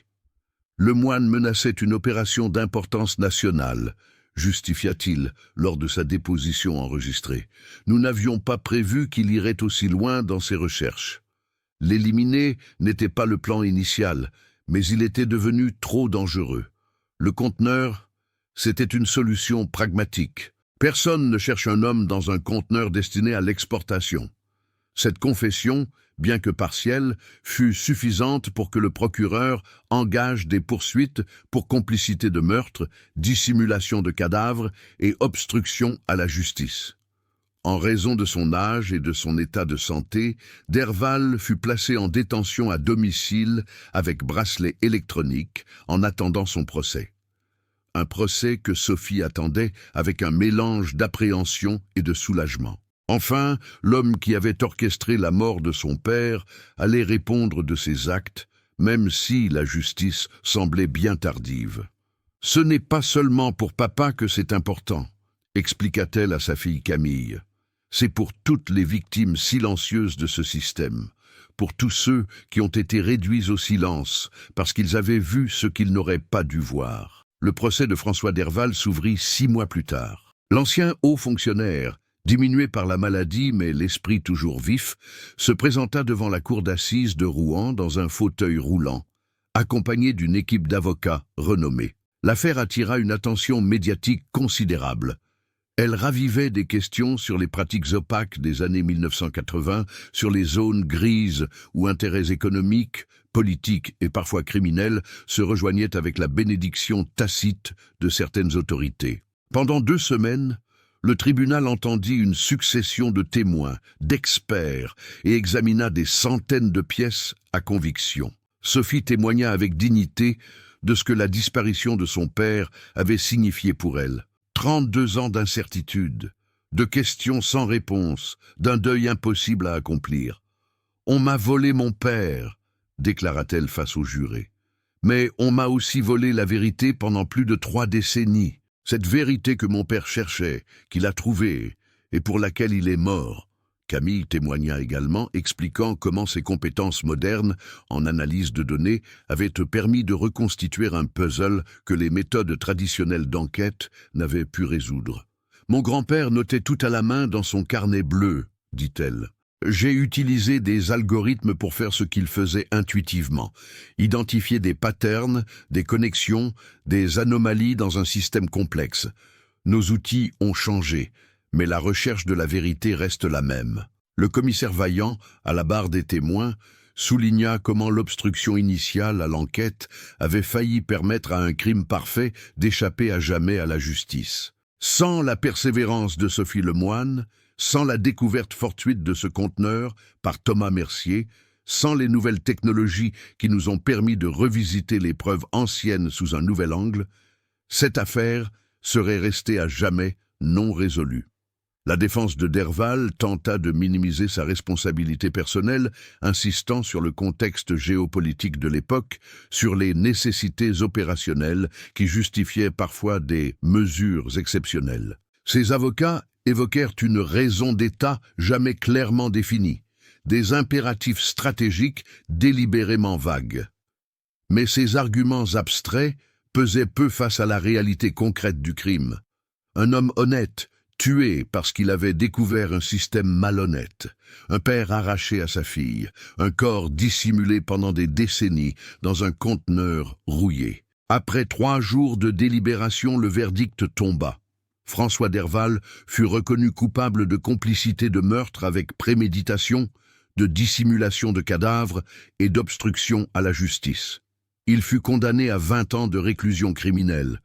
Lemoine menaçait une opération d'importance nationale, justifia-t-il lors de sa déposition enregistrée. Nous n'avions pas prévu qu'il irait aussi loin dans ses recherches. L'éliminer n'était pas le plan initial, mais il était devenu trop dangereux. Le conteneur, c'était une solution pragmatique. Personne ne cherche un homme dans un conteneur destiné à l'exportation. Cette confession, bien que partielle, fut suffisante pour que le procureur engage des poursuites pour complicité de meurtre, dissimulation de cadavres et obstruction à la justice. En raison de son âge et de son état de santé, Derval fut placé en détention à domicile avec bracelet électronique en attendant son procès. Un procès que Sophie attendait avec un mélange d'appréhension et de soulagement. Enfin, l'homme qui avait orchestré la mort de son père allait répondre de ses actes, même si la justice semblait bien tardive. « Ce n'est pas seulement pour papa que c'est important », expliqua-t-elle à sa fille Camille. « C'est pour toutes les victimes silencieuses de ce système, pour tous ceux qui ont été réduits au silence parce qu'ils avaient vu ce qu'ils n'auraient pas dû voir. » Le procès de François Derval s'ouvrit 6 mois plus tard. L'ancien haut fonctionnaire, diminué par la maladie mais l'esprit toujours vif, se présenta devant la cour d'assises de Rouen dans un fauteuil roulant, accompagné d'une équipe d'avocats renommés. L'affaire attira une attention médiatique considérable. Elle ravivait des questions sur les pratiques opaques des années 1980, sur les zones grises où intérêts économiques, politiques et parfois criminels se rejoignaient avec la bénédiction tacite de certaines autorités. Pendant 2 semaines, le tribunal entendit une succession de témoins, d'experts et examina des centaines de pièces à conviction. Sophie témoigna avec dignité de ce que la disparition de son père avait signifié pour elle. 32 ans d'incertitude, de questions sans réponse, d'un deuil impossible à accomplir. « On m'a volé mon père », déclara-t-elle face aux jurés. « Mais on m'a aussi volé la vérité pendant plus de 3 décennies. Cette vérité que mon père cherchait, qu'il a trouvée, et pour laquelle il est mort. » Camille témoigna également, expliquant comment ses compétences modernes en analyse de données avaient permis de reconstituer un puzzle que les méthodes traditionnelles d'enquête n'avaient pu résoudre. « Mon grand-père notait tout à la main dans son carnet bleu, dit-elle. J'ai utilisé des algorithmes pour faire ce qu'il faisait intuitivement, identifier des patterns, des connexions, des anomalies dans un système complexe. Nos outils ont changé, mais la recherche de la vérité reste la même. » Le commissaire Vaillant, à la barre des témoins, souligna comment l'obstruction initiale à l'enquête avait failli permettre à un crime parfait d'échapper à jamais à la justice. Sans la persévérance de Sophie Lemoine, sans la découverte fortuite de ce conteneur par Thomas Mercier, sans les nouvelles technologies qui nous ont permis de revisiter les preuves anciennes sous un nouvel angle, cette affaire serait restée à jamais non résolue. La défense de Derval tenta de minimiser sa responsabilité personnelle, insistant sur le contexte géopolitique de l'époque, sur les nécessités opérationnelles qui justifiaient parfois des mesures exceptionnelles. Ses avocats évoquèrent une raison d'État jamais clairement définie, des impératifs stratégiques délibérément vagues. Mais ces arguments abstraits pesaient peu face à la réalité concrète du crime. Un homme honnête, tué parce qu'il avait découvert un système malhonnête, un père arraché à sa fille, un corps dissimulé pendant des décennies dans un conteneur rouillé. Après 3 jours de délibération, le verdict tomba. François Derval fut reconnu coupable de complicité de meurtre avec préméditation, de dissimulation de cadavres et d'obstruction à la justice. Il fut condamné à 20 ans de réclusion criminelle,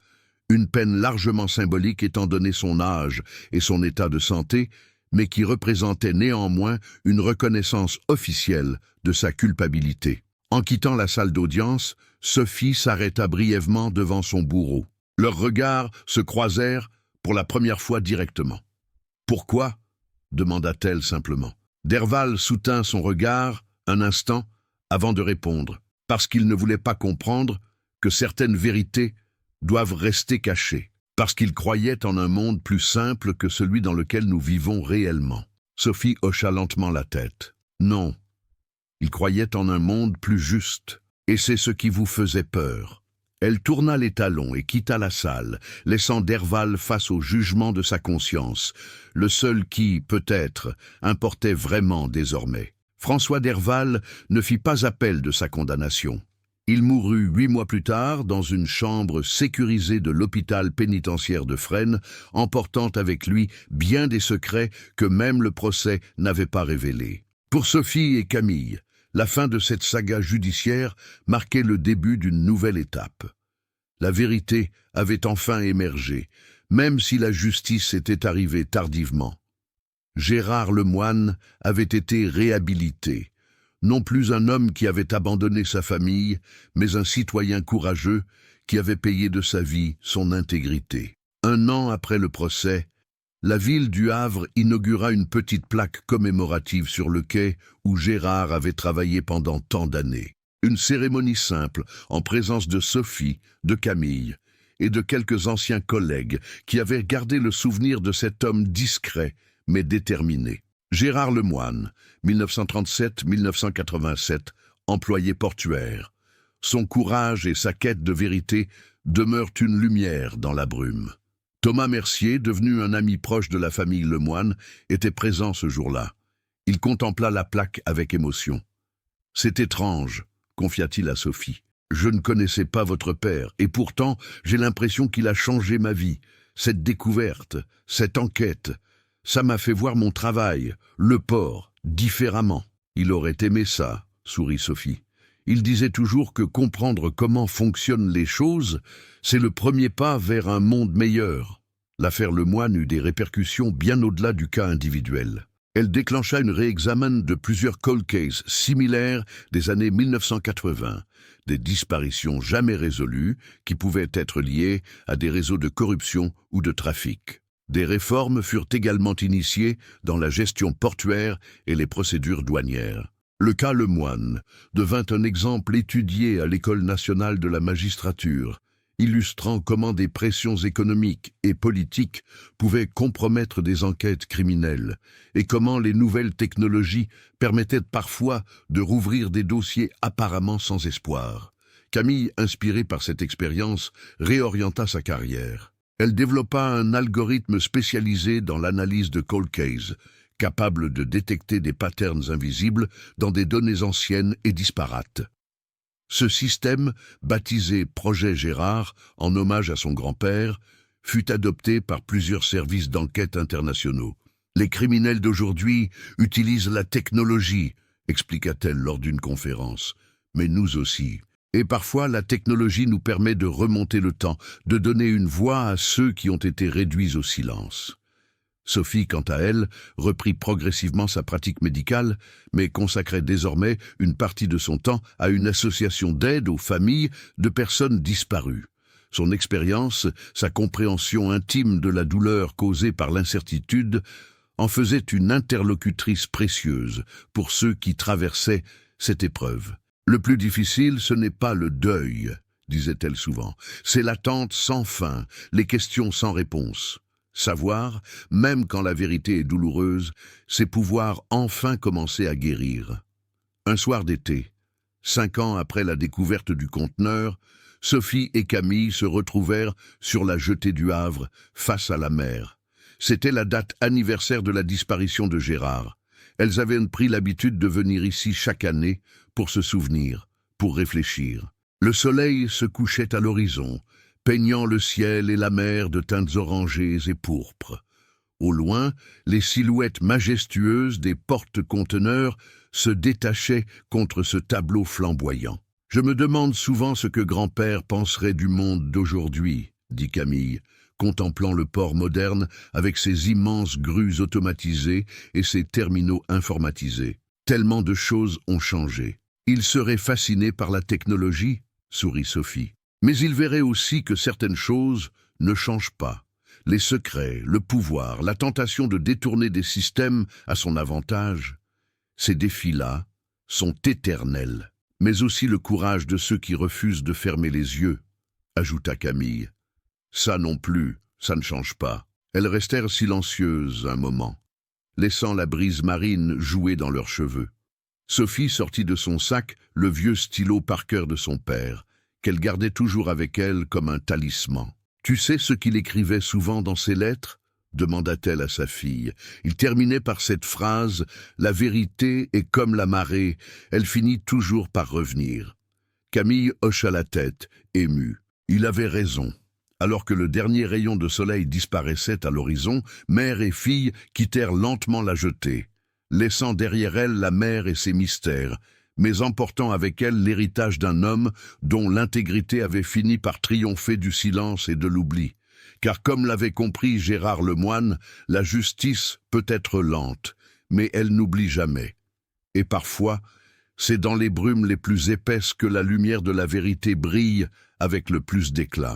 une peine largement symbolique étant donné son âge et son état de santé, mais qui représentait néanmoins une reconnaissance officielle de sa culpabilité. En quittant la salle d'audience, Sophie s'arrêta brièvement devant son bourreau. Leurs regards se croisèrent pour la première fois directement. « Pourquoi ?» demanda-t-elle simplement. Derval soutint son regard un instant avant de répondre, parce qu'il ne voulait pas comprendre que certaines vérités doivent rester cachées, parce qu'il croyait en un monde plus simple que celui dans lequel nous vivons réellement. Sophie hocha lentement la tête. Non, il croyait en un monde plus juste, et c'est ce qui vous faisait peur. Elle tourna les talons et quitta la salle, laissant Derval face au jugement de sa conscience, le seul qui, peut-être, importait vraiment désormais. François Derval ne fit pas appel de sa condamnation. Il mourut 8 mois plus tard dans une chambre sécurisée de l'hôpital pénitentiaire de Fresnes, emportant avec lui bien des secrets que même le procès n'avait pas révélés. Pour Sophie et Camille, la fin de cette saga judiciaire marquait le début d'une nouvelle étape. La vérité avait enfin émergé, même si la justice était arrivée tardivement. Gérard Lemoine avait été réhabilité. Non plus un homme qui avait abandonné sa famille, mais un citoyen courageux qui avait payé de sa vie son intégrité. 1 an après le procès, la ville du Havre inaugura une petite plaque commémorative sur le quai où Gérard avait travaillé pendant tant d'années. Une cérémonie simple, en présence de Sophie, de Camille et de quelques anciens collègues qui avaient gardé le souvenir de cet homme discret mais déterminé. Gérard Lemoine, 1937-1987, employé portuaire. Son courage et sa quête de vérité demeurent une lumière dans la brume. Thomas Mercier, devenu un ami proche de la famille Lemoine, était présent ce jour-là. Il contempla la plaque avec émotion. « C'est étrange », confia-t-il à Sophie. « Je ne connaissais pas votre père, et pourtant j'ai l'impression qu'il a changé ma vie. Cette découverte, cette enquête, ça m'a fait voir mon travail, le port, différemment. » « Il aurait aimé ça, » sourit Sophie. « Il disait toujours que comprendre comment fonctionnent les choses, c'est le premier pas vers un monde meilleur. » L'affaire Lemoine eut des répercussions bien au-delà du cas individuel. Elle déclencha une réexamen de plusieurs cold cases similaires des années 1980, des disparitions jamais résolues qui pouvaient être liées à des réseaux de corruption ou de trafic. Des réformes furent également initiées dans la gestion portuaire et les procédures douanières. Le cas Lemoine devint un exemple étudié à l'École nationale de la magistrature, illustrant comment des pressions économiques et politiques pouvaient compromettre des enquêtes criminelles et comment les nouvelles technologies permettaient parfois de rouvrir des dossiers apparemment sans espoir. Camille, inspirée par cette expérience, réorienta sa carrière. Elle développa un algorithme spécialisé dans l'analyse de cold cases, capable de détecter des patterns invisibles dans des données anciennes et disparates. Ce système, baptisé Projet Gérard, en hommage à son grand-père, fut adopté par plusieurs services d'enquête internationaux. « Les criminels d'aujourd'hui utilisent la technologie », expliqua-t-elle lors d'une conférence, « mais nous aussi. Et parfois, la technologie nous permet de remonter le temps, de donner une voix à ceux qui ont été réduits au silence. » Sophie, quant à elle, reprit progressivement sa pratique médicale, mais consacrait désormais une partie de son temps à une association d'aide aux familles de personnes disparues. Son expérience, sa compréhension intime de la douleur causée par l'incertitude, en faisaient une interlocutrice précieuse pour ceux qui traversaient cette épreuve. « Le plus difficile, ce n'est pas le deuil, » disait-elle souvent, « c'est l'attente sans fin, les questions sans réponse. » Savoir, même quand la vérité est douloureuse, c'est pouvoir enfin commencer à guérir. Un soir d'été, 5 ans après la découverte du conteneur, Sophie et Camille se retrouvèrent sur la jetée du Havre, face à la mer. C'était la date anniversaire de la disparition de Gérard. Elles avaient pris l'habitude de venir ici chaque année pour se souvenir, pour réfléchir. Le soleil se couchait à l'horizon, peignant le ciel et la mer de teintes orangées et pourpres. Au loin, les silhouettes majestueuses des porte-conteneurs se détachaient contre ce tableau flamboyant. « Je me demande souvent ce que grand-père penserait du monde d'aujourd'hui, » dit Camille, contemplant le port moderne avec ses immenses grues automatisées et ses terminaux informatisés. Tellement de choses ont changé. Il serait fasciné par la technologie, sourit Sophie. Mais il verrait aussi que certaines choses ne changent pas. Les secrets, le pouvoir, la tentation de détourner des systèmes à son avantage, ces défis-là sont éternels. Mais aussi le courage de ceux qui refusent de fermer les yeux, ajouta Camille. Ça non plus, ça ne change pas. Elles restèrent silencieuses un moment, laissant la brise marine jouer dans leurs cheveux. Sophie sortit de son sac le vieux stylo Parker de son père, qu'elle gardait toujours avec elle comme un talisman. « Tu sais ce qu'il écrivait souvent dans ses lettres ?» demanda-t-elle à sa fille. Il terminait par cette phrase « La vérité est comme la marée, elle finit toujours par revenir. » Camille hocha la tête, émue. Il avait raison. Alors que le dernier rayon de soleil disparaissait à l'horizon, mère et fille quittèrent lentement la jetée, laissant derrière elles la mer et ses mystères, mais emportant avec elle l'héritage d'un homme dont l'intégrité avait fini par triompher du silence et de l'oubli. Car comme l'avait compris Gérard Lemoine, la justice peut être lente, mais elle n'oublie jamais. Et parfois, c'est dans les brumes les plus épaisses que la lumière de la vérité brille avec le plus d'éclat.